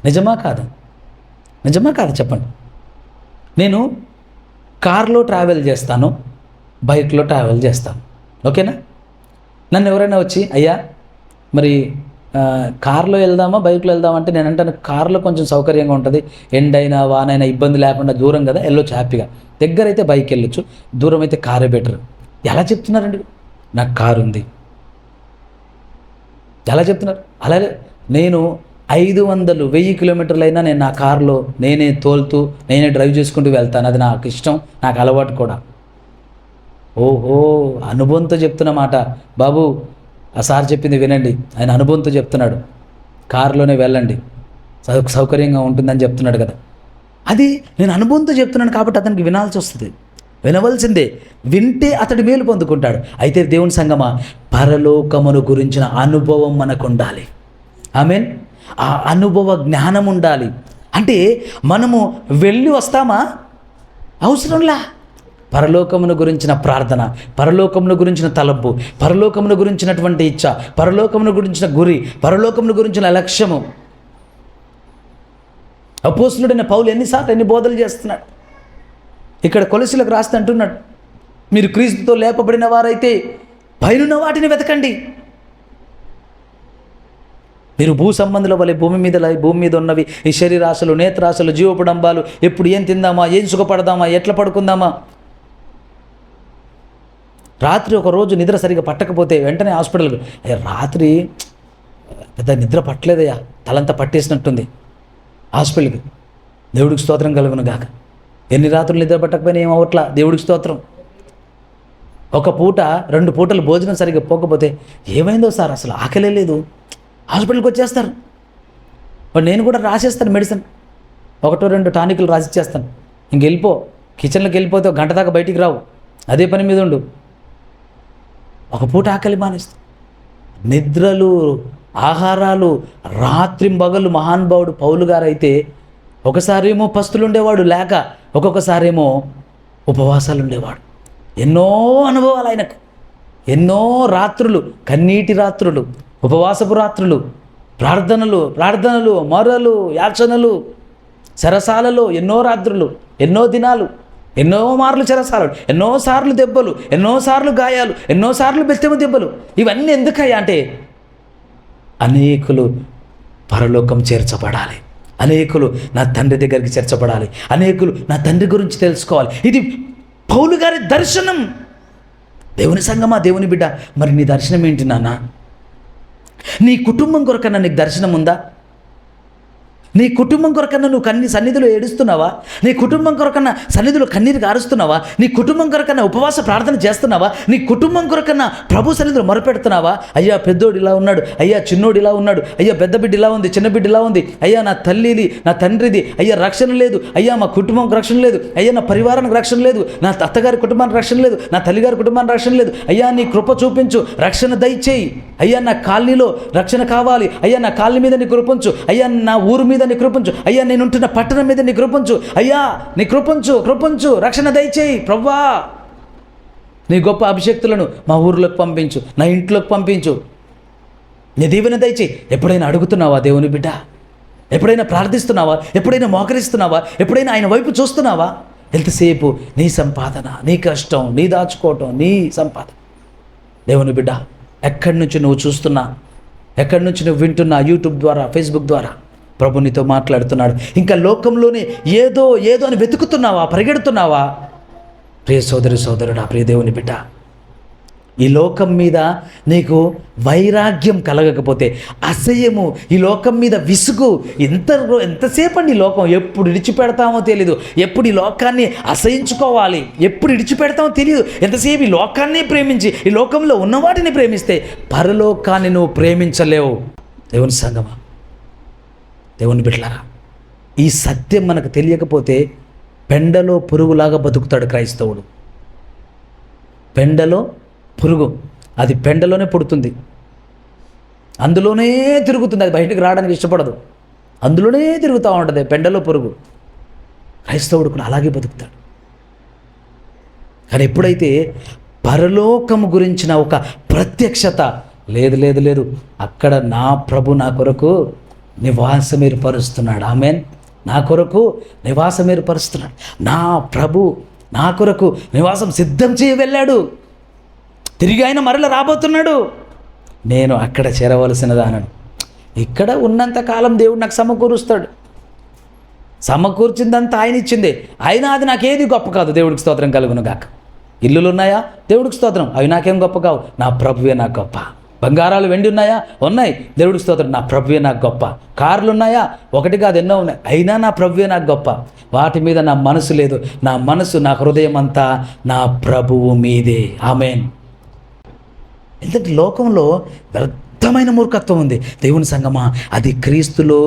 నిజమా కాదా చెప్పండి. నేను కార్లో ట్రావెల్ చేస్తాను, బైక్లో ట్రావెల్ చేస్తాను, ఓకేనా? నన్ను ఎవరైనా వచ్చి, అయ్యా మరి కార్లో వెళ్దామా బైక్లో వెళ్దామా అంటే నేను అంటాను, కార్లో కొంచెం సౌకర్యంగా ఉంటుంది, ఎండైనా వానైనా ఇబ్బంది లేకుండా, దూరం కదా వెళ్ళొచ్చు హ్యాపీగా, దగ్గర అయితే బైక్ వెళ్ళొచ్చు, దూరం అయితే కారే బెటర్. ఎలా చెప్తున్నారండి? నాకు కారు ఉంది. ఎలా చెప్తున్నారు? అలాగే నేను 500-1000 కిలోమీటర్లైనా నేను నా కారులో నేనే తోలుతూ, నేనే డ్రైవ్ చేసుకుంటూ వెళ్తాను. అది నాకు ఇష్టం, నాకు అలవాటు కూడా. ఓహో, అనుభవంతో చెప్తున్న మాట బాబు. ఆ సార్ చెప్పింది వినండి, ఆయన అనుభవంతో చెప్తున్నాడు. కారులోనే వెళ్ళండి, సౌకర్యంగా ఉంటుందని చెప్తున్నాడు కదా. అది నేను అనుభవంతో చెప్తున్నాను కాబట్టి అతనికి వినాల్సి వస్తుంది, వినవలసిందే. వింటే అతడు మేలు పొందుకుంటాడు. అయితే దేవుని సంగమా, పరలోకమును గురించిన అనుభవం మనకు ఉండాలి. ఆమేన్. ఆ అనుభవ జ్ఞానం ఉండాలి. అంటే మనము వెళ్ళి వస్తామా? అవసరంలా. పరలోకమును గురించిన ప్రార్థన, పరలోకమును గురించిన తలంపు, పరలోకమును గురించినటువంటి ఇచ్చ, పరలోకమును గురించిన గురి, పరలోకమును గురించిన లక్ష్యము. అపోస్తలుడైన పౌలు ఎన్నిసార్లు ఎన్ని బోధలు చేస్తున్నాడు. ఇక్కడ కొలసీలకు రాస్తే అంటున్నాడు, మీరు క్రీస్తుతో లేపబడిన వారైతే పైనున్న వాటిని వెతకండి. మీరు భూ సంబంధుల వలె భూమి మీద ఉన్నవి ఈ శరీరాశలు, నేత్రాశలు, జీవపడంబాలు, ఎప్పుడు ఏం తిందామా, ఏం సుఖపడదామా, ఎట్లా పడుకుందామా. రాత్రి ఒక రోజు నిద్ర సరిగా పట్టకపోతే వెంటనే హాస్పిటల్కి, రాత్రి పెద్ద నిద్ర పట్టలేదయ్యా, తలంతా పట్టేసినట్టుంది, హాస్పిటల్కి. దేవుడికి స్తోత్రం కలుగును గాక. ఎన్ని రాత్రులు నిద్ర పట్టకపోయినా ఏమవట్లా, దేవుడికి స్తోత్రం. ఒక పూట 2 పూటలు భోజనం సరిగ్గా పోకపోతే ఏమైందో సార్, అసలు ఆకలే లేదు, హాస్పిటల్కి వచ్చేస్తారు. నేను కూడా రాసేస్తాను మెడిసిన్, 1-2 టానికులు రాసిచ్చేస్తాను. ఇంకెళ్ళిపో, కిచెన్లోకి వెళ్ళిపోతే 1 గంట దాకా బయటికి రావు, అదే పని మీద ఉండు. ఒక పూట ఆకలి మానేస్తాం. నిద్రలు, ఆహారాలు, రాత్రింబగళ్ళు. మహానుభావుడు పౌలు గారు అయితే ఒకసారేమో పస్తులు ఉండేవాడు లేక, ఒక్కొక్కసారేమో ఉపవాసాలు ఉండేవాడు. ఎన్నో అనుభవాలు ఆయనకు, ఎన్నో రాత్రులు, కన్నీటి రాత్రులు, ఉపవాసపు రాత్రులు, ప్రార్థనలు, మొరలు, యాచనలు, చెరసాలలో ఎన్నో రాత్రులు, ఎన్నో దినాలు, ఎన్నో మార్లు చెరసాలలు, ఎన్నోసార్లు దెబ్బలు, ఎన్నోసార్లు గాయాలు, ఎన్నోసార్లు బెత్తెము దెబ్బలు. ఇవన్నీ ఎందుకయ్యా అంటే అనేకులు పరలోకం చేర్చబడాలి, అనేకులు నా తండ్రి దగ్గరికి చేర్చబడాలి, అనేకులు నా తండ్రి గురించి తెలుసుకోవాలి. ఇది పౌలు గారి దర్శనం. దేవుని సంగమా, దేవుని బిడ్డ, మరి నీ దర్శనం ఏంటి నాన్న? నీ కుటుంబం కొరకన్నా నీకు దర్శనం ఉందా? నీ కుటుంబం కొరకన్నా నువ్వు సన్నిధిలో ఏడుస్తున్నావా? నీ కుటుంబం కొరకన్నా సన్నిధిలో కన్నీరు గారుస్తున్నావా? నీ కుటుంబం కొరకన్నా ఉపవాస ప్రార్థన చేస్తున్నావా? నీ కుటుంబం కొరకన్నా ప్రభు సన్నిధిలో మొరపెడుతున్నావా? అయ్యా పెద్దోడు ఇలా ఉన్నాడు, అయ్యా చిన్నోడు ఇలా ఉన్నాడు, అయ్యా పెద్ద బిడ్డ ఇలా ఉంది, చిన్న బిడ్డ ఇలా ఉంది, అయ్యా నా తల్లిది, నా తండ్రిది, అయ్యా రక్షణ లేదు, అయ్యా మా కుటుంబం రక్షణ లేదు, అయ్యా నా పరివారానికి రక్షణ లేదు, నా అత్తగారి కుటుంబానికి రక్షణ లేదు, నా తల్లిగారి కుటుంబానికి రక్షణ లేదు, అయ్యా నీ కృప చూపించు, రక్షణ దయచేయి, అయ్యా నా కాలనీలో రక్షణ కావాలి, అయ్యా నా కాలనీ మీద నీ కృపించు, అయ్యా నా ఊరు మీద నీ కృపించు, అయ్యా నేను ఉంటున్న పట్టణం మీద నీ కృపించు, అయ్యా నీ కృపించు, రక్షణ దయచేయి ప్రభువా. నీ గొప్ప అభిషేక్తులను మా ఊర్లోకి పంపించు, నా ఇంట్లోకి పంపించు, నీ దీవెన దయచేయి. ఎప్పుడైనా అడుగుతున్నావా దేవుని బిడ్డ? ఎప్పుడైనా ప్రార్థిస్తున్నావా? ఎప్పుడైనా మోకరిస్తున్నావా? ఎప్పుడైనా ఆయన వైపు చూస్తున్నావా? ఎంతసేపు నీ సంపాదన, నీ కష్టం, నీ దాచుకోవటం, నీ సంపాదన. దేవుని బిడ్డ, ఎక్కడి నుంచి నువ్వు చూస్తున్నా, ఎక్కడి నుంచి నువ్వు వింటున్నా, యూట్యూబ్ ద్వారా, ఫేస్బుక్ ద్వారా ప్రభు నీతో మాట్లాడుతున్నాడు. ఇంకా లోకంలోనే ఏదో అని వెతుకుతున్నావా, పరిగెడుతున్నావా? ప్రియ సోదరుడా, ప్రియ దేవుని బిడ్డ, ఈ లోకం మీద నీకు వైరాగ్యం కలగకపోతే, అసహ్యము, ఈ లోకం మీద విసుగు, ఎంతసేపు అండి ఈ లోకం, ఎప్పుడు విడిచిపెడతామో తెలీదు, ఎప్పుడు ఈ లోకాన్ని అసహించుకోవాలి, ఎప్పుడు విడిచిపెడతామో తెలియదు. ఎంతసేపు ఈ లోకాన్ని ప్రేమించి, ఈ లోకంలో ఉన్నవాటిని ప్రేమిస్తే పరలోకాన్ని నువ్వు ప్రేమించలేవు. దేవుని సంగమా, దేవుని బిడ్డలారా, ఈ సత్యం మనకు తెలియకపోతే పెండలో పురుగులాగా బతుకుతాడు క్రైస్తవుడు. పెండలో పురుగు, అది పెండలోనే పుడుతుంది, అందులోనే తిరుగుతుంది, అది బయటకు రావడానికి ఇష్టపడదు, అందులోనే తిరుగుతూ ఉంటుంది పెండలో పురుగు. క్రైస్తవుడు కూడా అలాగే బతుకుతాడు. కానీ ఎప్పుడైతే పరలోకము గురించిన ఒక ప్రత్యక్షత, లేదు అక్కడ నా ప్రభు నా కొరకు నివాసం ఏర్పరుస్తున్నాడు, ఆమేన్, నా కొరకు నివాసం ఏర్పరుస్తున్నాడు, నా ప్రభు నా కొరకు నివాసం సిద్ధం చేయ వెళ్ళాడు, తిరిగి ఆయన మరల రాబోతున్నాడు, నేను అక్కడ చేరవలసినదానను. ఇక్కడ ఉన్నంతకాలం దేవుడు నాకు సమకూరుస్తాడు, సమకూర్చిందంతా ఆయన ఇచ్చిందే, అయినా అది నాకేది గొప్ప కాదు. దేవుడికి స్తోత్రం కలుగును గాక. ఇల్లులు ఉన్నాయా? దేవుడికి స్తోత్రం, అవి నాకేం గొప్ప కావు, నా ప్రభువే నాకు గొప్ప. బంగారాలు వెండి ఉన్నాయా? ఉన్నాయి. దేవుడికి స్తోత్రం. నా ప్రభువే నాకు గొప్ప. కార్లు ఉన్నాయా? ఒకటి కాదు, ఎన్నో ఉన్నాయి. అయినా నా ప్రభువే నాకు గొప్ప. వాటి మీద నా మనసు లేదు. నా మనసు, నా హృదయం అంతా నా ప్రభువు మీదే. ఆమేన్. ఎందుకంటే లోకంలో వ్యర్థమైన మూర్ఖత్వం ఉంది. దేవుని సంగమా, అది క్రీస్తులో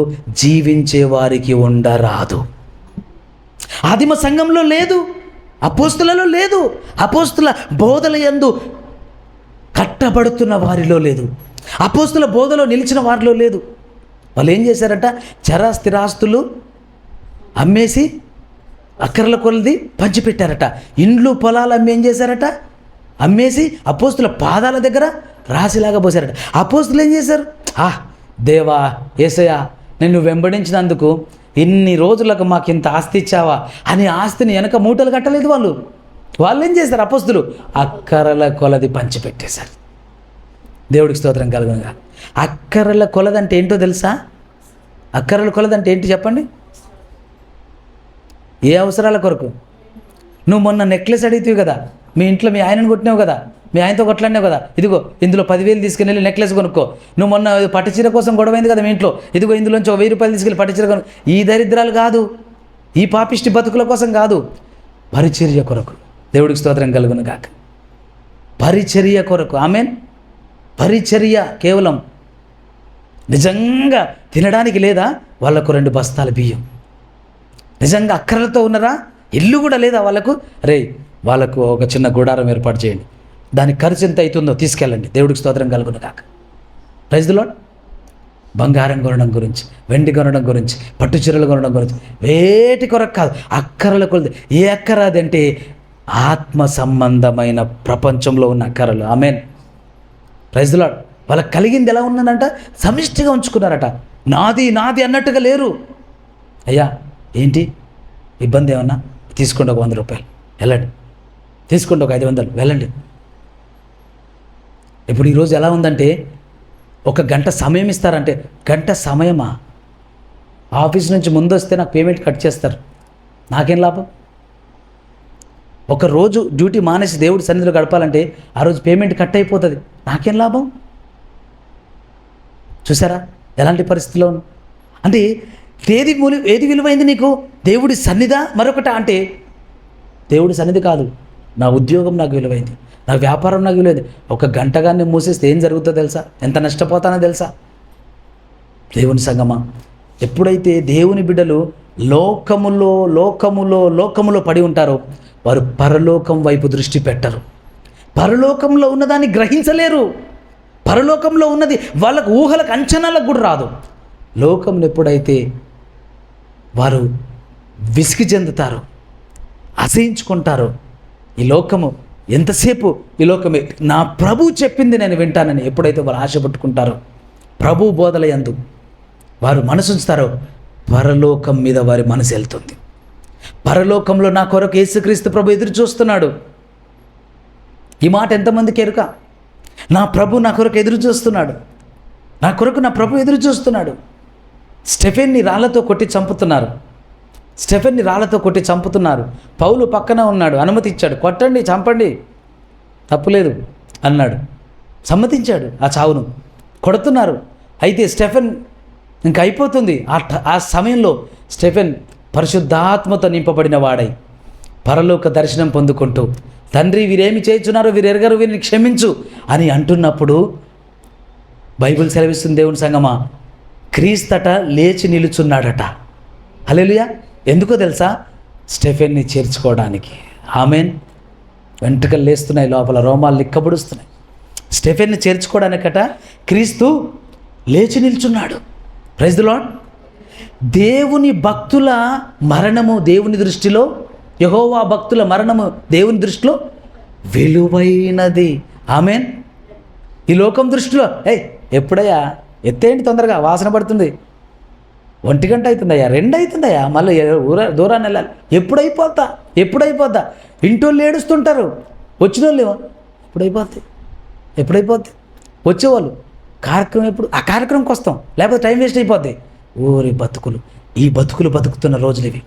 జీవించే వారికి ఉండరాదు. ఆదిమ సంఘంలో లేదు, అపోస్తులలో లేదు, అపోస్తుల బోధల యందు కట్టబడుతున్న వారిలో లేదు, అపోస్తుల బోధలో నిలిచిన వారిలో లేదు. వాళ్ళు ఏం చేశారట? స్థిరాస్తులు అమ్మేసి అక్కర్ల కొలది పంచిపెట్టారట. ఇండ్లు పొలాలు అమ్మి ఏం చేశారట? అమ్మేసి అపోస్తుల పాదాల దగ్గర రాశిలాగా పోసారట. అపోస్తులు ఏం చేశారు? దేవా యేసయ్యా, నిన్ను వెంబడించినందుకు ఇన్ని రోజులకు మాకు ఇంత ఆస్తి ఇచ్చావా అని ఆస్తిని వెనక మూటలు కట్టలేదు. వాళ్ళు ఏం చేశారు? అపోస్తులు అక్కరల కొలది పంచిపెట్టేశారు. దేవుడికి స్తోత్రం కలుగునుగా. అక్కరల కొలది అంటే ఏంటో తెలుసా? అక్కరల కొలది అంటే ఏంటి చెప్పండి? ఏ అవసరాల కొరకు? నువ్వు మొన్న నెక్లెస్ అడిగితే కదా, మీ ఇంట్లో మీ ఆయనను కొట్టినావు కదా, మీ ఆయనతో కొట్లాడినావు కదా, ఇదిగో ఇందులో 10,000 తీసుకుని వెళ్ళి నెక్లెస్ కొనుక్కో. నువ్వు మొన్న పట్టుచీర కోసం గొడవైంది కదా మీ ఇంట్లో, ఇదిగో ఇందులోంచి 1,000 రూపాయలు తీసుకెళ్ళి పట్టుచీర కొను. ఈ దరిద్రాలు కాదు, ఈ పాపిష్టి బతుకుల కోసం కాదు, పరిచర్య కొరకు. దేవుడికి స్తోత్రం కలుగును గాక. పరిచర్య కొరకు. ఆమేన్. పరిచర్య కేవలం నిజంగా తినడానికి లేదా? వాళ్ళకు 2 బస్తాల బియ్యం. నిజంగా అక్కరలతో ఉన్నారా? ఇల్లు కూడా లేదా వాళ్ళకు? వాళ్ళకు ఒక చిన్న గుడారం ఏర్పాటు చేయండి, దానికి ఖర్చు ఎంత అవుతుందో తీసుకెళ్ళండి. దేవుడికి స్తోత్రం కలుగును కాక. Praise the lord. బంగారం కొనడం గురించి, వెండి కొనడం గురించి, పట్టు చీరలు కొనడం గురించి, వేటి కొరకు కాదు, అక్కరల కొలది. ఏ అక్కర అదంటే ఆత్మ సంబంధమైన ప్రపంచంలో ఉన్న అక్కరలు. ఆమేన్. Praise the Lord. వాళ్ళకి కలిగింది ఎలా ఉన్నదంట? సమిష్టిగా ఉంచుకున్నారట. నాది నాది అన్నట్టుగా లేరు. అయ్యా ఏంటి ఇబ్బంది ఏమన్నా? తీసుకోండి, ఒక 100 రూపాయలు వెళ్ళండి, తీసుకోండి, ఒక 500 వెళ్ళండి. ఇప్పుడు ఈరోజు ఎలా ఉందంటే, 1 గంట సమయం ఇస్తారంటే, గంట సమయమా? ఆఫీస్ నుంచి ముందు వస్తే నాకు పేమెంట్ కట్ చేస్తారు, నాకేం లాభం? ఒక రోజు డ్యూటీ మానేసి దేవుడి సన్నిధిలో గడపాలంటే ఆ రోజు పేమెంట్ కట్ అయిపోతుంది, నాకేం లాభం? చూసారా ఎలాంటి పరిస్థితిలో? అంటే ఏది విలువైంది నీకు? దేవుడి సన్నిధా మరొకట? అంటే దేవుడి సన్నిధి కాదు, నా ఉద్యోగం నాకు విలువైంది, నా వ్యాపారం నాకు విలువైంది. 1 గంటగానే మూసేస్తే ఏం జరుగుతుందో తెలుసా? ఎంత నష్టపోతానో తెలుసా? దేవుని సంగమా, ఎప్పుడైతే దేవుని బిడ్డలు లోకములో పడి ఉంటారో వారు పరలోకం వైపు దృష్టి పెట్టరు. పరలోకంలో ఉన్నదాన్ని గ్రహించలేరు. పరలోకంలో ఉన్నది వాళ్ళకు ఊహలకు, అంచనాలకు కూడా రాదు. లోకంలో ఎప్పుడైతే వారు విసిగి చెందుతారో, అసహించుకుంటారో, ఈ లోకము ఎంతసేపు ఈ లోకమే, నా ప్రభు చెప్పింది నేను వింటానని ఎప్పుడైతే వారు ఆశపట్టుకుంటారో, ప్రభు బోధల యందు వారు మనసు ఉంచుతారో, పరలోకం మీద వారి మనసు వెళ్తుంది. పరలోకంలో నా కొరకు యేసుక్రీస్తు ప్రభు ఎదురు చూస్తున్నాడు. ఈ మాట ఎంతమందికి ఎరుక? నా ప్రభు నా కొరకు ఎదురు చూస్తున్నాడు, నా కొరకు నా ప్రభు ఎదురు చూస్తున్నాడు. స్టెఫెన్ని రాళ్లతో కొట్టి చంపుతున్నారు. పౌలు పక్కన ఉన్నాడు, అనుమతి ఇచ్చాడు, కొట్టండి, చంపండి, తప్పులేదు అన్నాడు, సమ్మతించాడు ఆ చావును. కొడుతున్నారు. అయితే స్టెఫెన్ ఇంకా అయిపోతుంది. ఆ సమయంలో స్టెఫెన్ పరిశుద్ధాత్మతో నింపబడిన వాడై పరలోక దర్శనం పొందుకుంటూ, తండ్రి వీరేమి చేయుచున్నారో వీరు ఎరగరు, వీరిని క్షమించు అని అంటున్నప్పుడు బైబిల్ సెలవిస్తుంది దేవుని సంగమా, క్రీస్తట లేచి నిలుచున్నాడట. హల్లెలూయా. ఎందుకో తెలుసా? స్టెఫెన్ని చేర్చుకోవడానికి. ఆమేన్. వెంట్రుకలు లేస్తున్నాయి, లోపల రోమాలు నిక్కబడుస్తున్నాయి. స్టెఫెన్ని చేర్చుకోవడానికట క్రీస్తు లేచి నిల్చున్నాడు. Praise the lord. దేవుని భక్తుల మరణము దేవుని దృష్టిలో, యెహోవా భక్తుల మరణము దేవుని దృష్టిలో విలువైనది. ఆమేన్. ఈ లోకం దృష్టిలో ఎప్పుడయ్యా ఎత్తేయండి, తొందరగా వాసన పడుతుంది, 1 గంట అవుతుందయ్యా, 2 అవుతుందయ్యా, మళ్ళీ దూరాన్ని వెళ్ళాలి, ఎప్పుడైపోద్దా ఇంటోళ్ళు ఏడుస్తుంటారు, వచ్చిన వాళ్ళు ఎప్పుడైపోద్ది వచ్చేవాళ్ళు కార్యక్రమం ఎప్పుడు, ఆ కార్యక్రమంకి వస్తాం, లేకపోతే టైం వేస్ట్ అయిపోద్ది. ఓరి బతుకులు, ఈ బతుకులు బతుకుతున్న రోజులు ఇవి.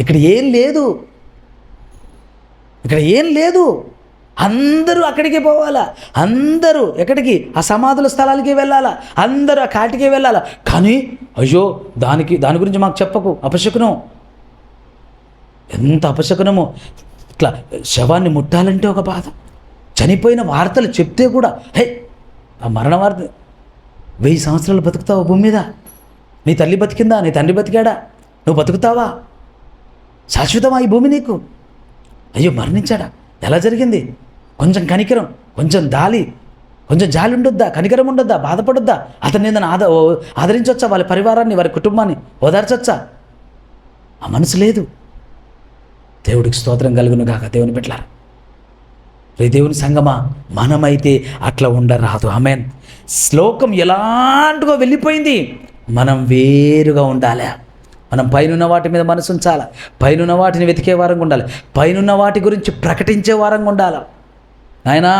ఇక్కడ ఏం లేదు. అందరూ అక్కడికే పోవాలా, అందరూ ఎక్కడికి, ఆ సమాధుల స్థలాలకి వెళ్ళాలా, అందరూ ఆ కాటికే వెళ్ళాలా. కానీ అయ్యో దాని గురించి మాకు చెప్పకు, అపశకునం. ఎంత అపశకునమో! ఇట్లా శవాన్ని ముట్టాలంటే ఒక బాధ, చనిపోయిన వార్తలు చెప్తే కూడా ఆ మరణ వార్త. 1000 సంవత్సరాలు బతుకుతావా భూమి మీద? నీ తల్లి బతికిందా? నీ తండ్రి బతికాడా? నువ్వు బతుకుతావా? శాశ్వతమా ఈ భూమి నీకు? అయ్యో మరణించాడా? ఎలా జరిగింది? కొంచెం కనికరం, కొంచెం జాలి ఉండొద్దా? కనికరం ఉండొద్దా? బాధపడొద్దా? అతన్ని ఏదైనా ఆదరించవచ్చా? వాళ్ళ పరివారాన్ని, వారి కుటుంబాన్ని ఓదార్చొచ్చా? ఆ మనసు లేదు. దేవుడికి స్తోత్రం కలుగును గాక. దేవుని బిడ్డలారా, దేవుని సంగమా, మనమైతే అట్లా ఉండరాదు. ఆమేన్. శ్లోకం ఎలాంటిగా వెళ్ళిపోయింది, మనం వేరుగా ఉండాలి. మనం పైనున్న వాటి మీద మనసు ఉంచాలి, పైనున్న వాటిని వెతికే వారంగా ఉండాలి, పైనున్న వాటి గురించి ప్రకటించే వారంగా ఉండాలి. నాయనా,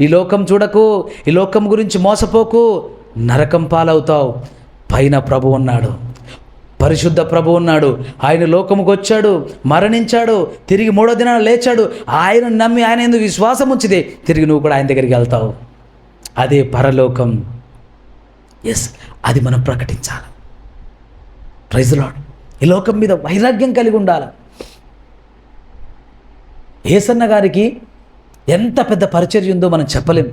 ఈ లోకం చూడకు, ఈ లోకం గురించి మోసపోకు, నరకం పాలవుతావు. పైన ప్రభు ఉన్నాడు, పరిశుద్ధ ప్రభు ఉన్నాడు. ఆయన లోకముకు వచ్చాడు, మరణించాడు, తిరిగి 3వ దినాన లేచాడు. ఆయన నమ్మి ఆయన ఎందుకు విశ్వాసం ఉంచితే తిరిగి నువ్వు కూడా ఆయన దగ్గరికి వెళ్తావు. అదే పరలోకం. అది మనం ప్రకటించాలి. Praise the lord. ఈ లోకం మీద వైరాగ్యం కలిగి ఉండాలి. యేసన్న గారికి ఎంత పెద్ద పరిచర్య ఉందో మనం చెప్పలేం.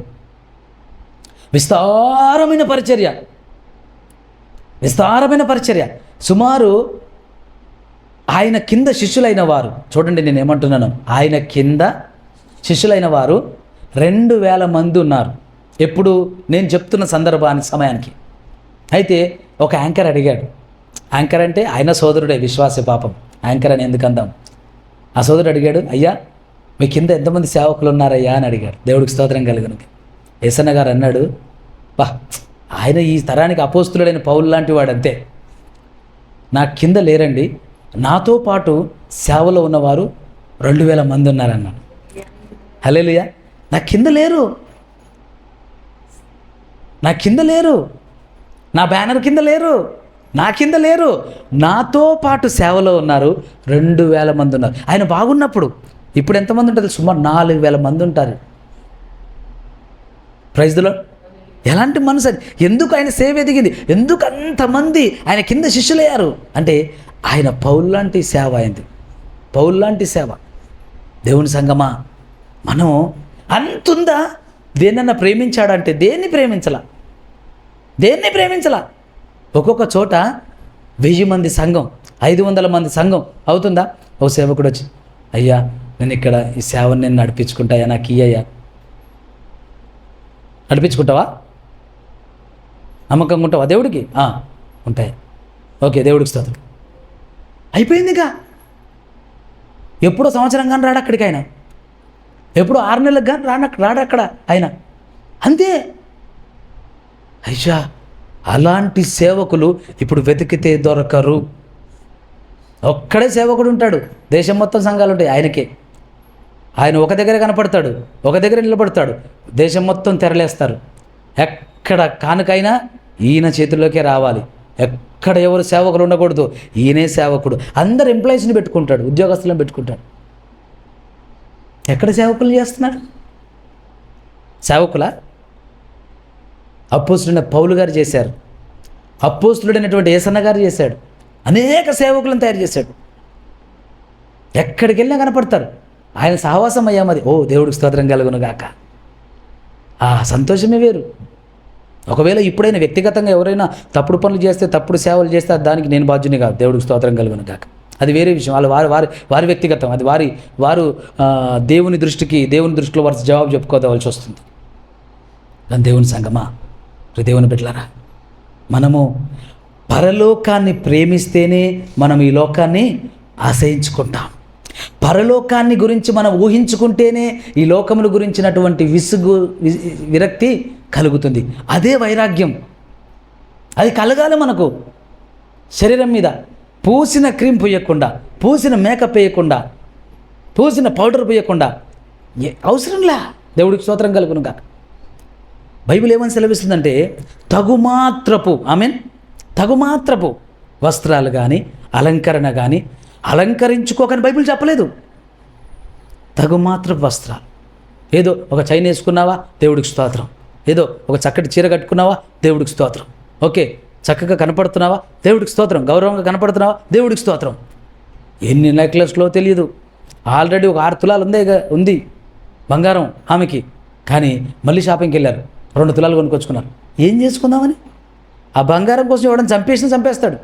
విస్తారమైన పరిచర్య. సుమారు ఆయన కింద శిష్యులైన వారు, చూడండి నేను ఏమంటున్నాను, ఆయన కింద శిష్యులైన వారు 2000 మంది ఉన్నారు. ఎప్పుడు నేను చెప్తున్న సమయానికి. అయితే ఒక యాంకర్ అడిగాడు. యాంకర్ అంటే ఆయన సోదరుడే, విశ్వాస పాపం. యాంకర్ అని ఎందుకు అందాం. ఆ సోదరుడు అడిగాడు, అయ్యా మీ కింద ఎంతమంది సేవకులు ఉన్నారయ్యా అని అడిగాడు. దేవుడికి స్తోత్రం కలుగును. యేసన్న గారు అన్నాడు, ఆయన ఈ తరానికి అపోస్తులుడైన పౌలు లాంటి వాడు, అంతే. నా కింద లేరండి, నాతో పాటు సేవలో ఉన్నవారు 2000 మంది ఉన్నారన్నాడు. హల్లెలూయా. నా కింద లేరు, నా బ్యానర్ కింద లేరు, నా కింద లేరు, నాతో పాటు సేవలో ఉన్నారు 2000 మంది ఉన్నారు. ఆయన బాగున్నప్పుడు. ఇప్పుడు ఎంతమంది ఉంటుంది? సుమారు 4000 మంది ఉంటారు. Praise the lord. ఎలాంటి మనసు అది! ఎందుకు ఆయన సేవ ఎదిగింది? ఎందుకు అంతమంది ఆయన కింద శిష్యులయ్యారు అంటే ఆయన పౌలు లాంటి సేవ అయింది. పౌలు లాంటి సేవ. దేవుని సంగమా, మనం అంతుందా? దేన్నన్నా ప్రేమించాడంటే దేన్ని ప్రేమించలా. ఒక్కొక్క చోట 1000 మంది సంఘం, 500 మంది సంఘం అవుతుందా? ఓ సేవకుడు వచ్చి, అయ్యా నేను ఇక్కడ ఈ సేవని నేను నడిపించుకుంటాయా, నాకు ఇయ్యయ్యా. నడిపించుకుంటావా? నమ్మకంగా ఉంటావా దేవుడికి? ఉంటాయి. ఓకే, దేవుడికి స్తోత్రం. అయిపోయింది. ఇక ఎప్పుడో సంవత్సరం కానీ రాడు అక్కడికి ఆయన, ఎప్పుడో 6 నెలలకు కానీ రాడు అక్కడ ఆయన, అంతే. అయ్యా, అలాంటి సేవకులు ఇప్పుడు వెతికితే దొరకరు. ఒక్కడే సేవకుడు ఉంటాడు, దేశం మొత్తం సంఘాలు ఉంటాయి ఆయనకే. ఆయన ఒక దగ్గర కనపడతాడు, ఒక దగ్గర నిలబడతాడు, దేశం మొత్తం తెరలేస్తారు. ఎక్కడ కానుకైనా ఈయన చేతుల్లోకే రావాలి. ఎక్కడ ఎవరు సేవకులు ఉండకూడదు, ఈయనే సేవకుడు. అందరు ఎంప్లాయీస్ని పెట్టుకుంటాడు, ఉద్యోగస్తులను పెట్టుకుంటాడు. ఎక్కడ సేవకులు చేస్తున్నాడు? సేవకుల అపోస్తులైన పౌలు గారు చేశారు, అపోస్తులుడైనటువంటి యేసన్న గారు చేశాడు, అనేక సేవకులను తయారు చేశాడు. ఎక్కడికి వెళ్ళినా కనపడతారు. ఆయన సహవాసం అయ్యామది. ఓ దేవుడికి స్తోత్రం కలుగును గాక. ఆ సంతోషమే వేరు. ఒకవేళ ఇప్పుడైనా వ్యక్తిగతంగా ఎవరైనా తప్పుడు పనులు చేస్తే, తప్పుడు సేవలు చేస్తే దానికి నేను బాధ్యుని కాదు. దేవుడికి స్తోత్రం కలుగును గాక. అది వేరే విషయం. వాళ్ళు వారి వ్యక్తిగతం, అది వారు దేవుని దృష్టిలో వారి జవాబు చెప్పుకోవాల్సి వస్తుంది. కానీ దేవుని సంగమా, దేవుని బిడ్డలారా, మనము పరలోకాన్ని ప్రేమిస్తేనే మనం ఈ లోకాన్ని ఆశయించుకుంటాం. పరలోకాన్ని గురించి మనం ఊహించుకుంటేనే ఈ లోకముల గురించినటువంటి విరక్తి కలుగుతుంది. అదే వైరాగ్యం. అది కలగాలి మనకు. శరీరం మీద పూసిన క్రీమ్ పూయకుండా, పూసిన మేకప్ వేయకుండా, పూసిన పౌడర్ పూయకుండా అవసరంలా. దేవుడికి స్తోత్రం కలుగును కాక. బైబిల్ ఏమని సెలవిస్తుందంటే తగుమాత్రపు వస్త్రాలు కానీ అలంకరణ కానీ అలంకరించుకోకని బైబిల్ చెప్పలేదు. తగుమాత్రపు వస్త్రాలు, ఏదో ఒక చైన్ వేసుకున్నావా, దేవుడికి స్తోత్రం. ఏదో ఒక చక్కటి చీర కట్టుకున్నావా, దేవుడికి స్తోత్రం. ఓకే, చక్కగా కనపడుతున్నావా, దేవుడికి స్తోత్రం. గౌరవంగా కనపడుతున్నావా, దేవుడికి స్తోత్రం. ఎన్ని నెక్లెస్లో తెలియదు. ఆల్రెడీ ఒక 6 తులాలు ఉంది బంగారం ఆమెకి. కానీ మళ్ళీ షాపింగ్కి వెళ్ళారు, 2 తులాలు కొనుక్కొచ్చుకున్నారు. ఏం చేసుకుందామని? ఆ బంగారం కోసం ఎవడని చంపేస్తాడు.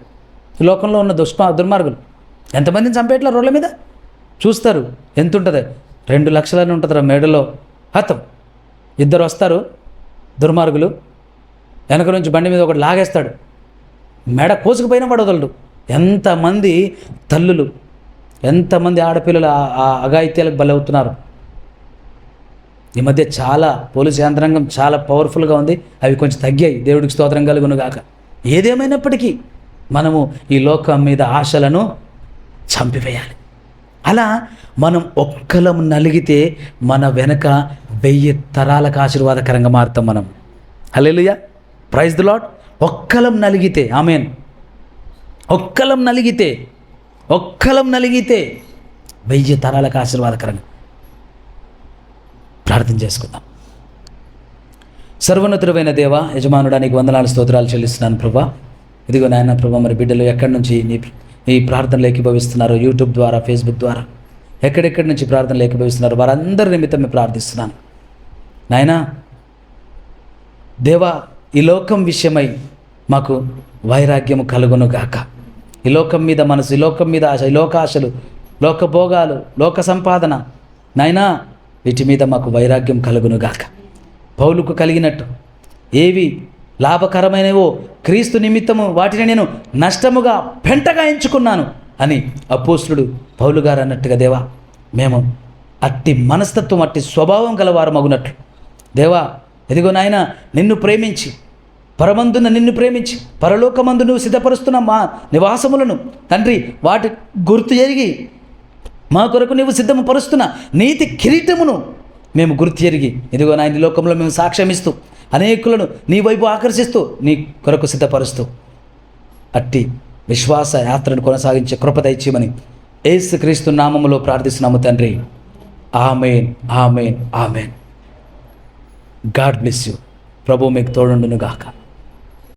ఈ లోకంలో ఉన్న దుర్మార్గులు ఎంతమందిని చంపేట్లా రోడ్ల మీద చూస్తారు. ఎంత ఉంటుంది? 2 లక్షలని ఉంటుంది మెడలో హతం. 2 వస్తారు దుర్మార్గులు, వెనక నుంచి బండి మీద ఒకటి లాగేస్తాడు, మెడ కోసుకుపోయినా వాడు వదలడు. ఎంతమంది తల్లులు, ఎంతమంది ఆడపిల్లలు ఆ అఘాయిత్యాలకు బలవుతున్నారు. ఈ మధ్య చాలా పోలీసు యంత్రాంగం చాలా పవర్ఫుల్గా ఉంది. అవి కొంచెం తగ్గాయి, దేవుడికి స్తోత్రం కలుగును గాక. ఏదేమైనప్పటికీ మనము ఈ లోకం మీద ఆశలను చంపివేయాలి. అలా మనం ఒక్కలం నలిగితే మన వెనక 1000 తరాలకు ఆశీర్వాదకరంగా మారుతాం మనం. హల్లెలూయా, ప్రైజ్ ది లార్డ్. ఒక్కలం నలిగితే, ఆమేన్. ఒక్కలం నలిగితే 1000 తరాలకు ఆశీర్వాదకరంగా. ప్రార్థన చేసుకుందాం. సర్వోన్నతుడైన దేవ, యజమానుడానికి వందనాలు స్తోత్రాలు చెల్లిస్తున్నాను ప్రభా. ఇదిగో నాయన ప్రభా, మరి బిడ్డలు ఎక్కడి నుంచి ఈ ప్రార్థనలు ఏకీభవిస్తున్నారో, యూట్యూబ్ ద్వారా, ఫేస్బుక్ ద్వారా, ఎక్కడెక్కడి నుంచి ప్రార్థనలు ఏకీభవిస్తున్నారో వారందరి నిమిత్తమే ప్రార్థిస్తున్నాను నాయనా. దేవా, ఈ లోకం విషయమై మాకు వైరాగ్యము కలుగును గాక. ఈ లోకం మీద మనసు, ఈ లోకం మీద ఆశ, ఈ లోకాశలు, లోకభోగాలు, లోక సంపాదన నాయనా, వీటి మీద మాకు వైరాగ్యం కలుగును గాక. పౌలుకు కలిగినట్టు ఏవి లాభకరమైనవో క్రీస్తు నిమిత్తము వాటిని నేను నష్టముగా పెంటగా ఎంచుకున్నాను అని అపోస్తులుడు పౌలు గారు అన్నట్టుగా దేవా, మేము అట్టి మనస్తత్వం, అట్టి స్వభావం గలవారు మగునట్లు దేవా, ఇదిగో నాయన, నిన్ను ప్రేమించి, పరమందున నిన్ను ప్రేమించి, పరలోకమందు నువ్వు సిద్ధపరుస్తున్న మా నివాసములను తండ్రి, వాటి గుర్తు ఎరిగి మా కొరకు నీవు సిద్ధము పరుస్తున్న నీతి కిరీటమును మేము గుర్తు ఎరిగి, ఇదిగో నాయన, లోకంలో మేము సాక్ష్యమిస్తూ అనేకులను నీ వైపు ఆకర్షిస్తూ నీ కొరకు సిద్ధపరుస్తూ అట్టి విశ్వాస యాత్రను కొనసాగించే కృప దయచేయమని యేసుక్రీస్తు నామములో ప్రార్థిస్తున్నాము తండ్రి. Amen, amen, amen. God bless you. ప్రభు మీకు తోడుండును గాక.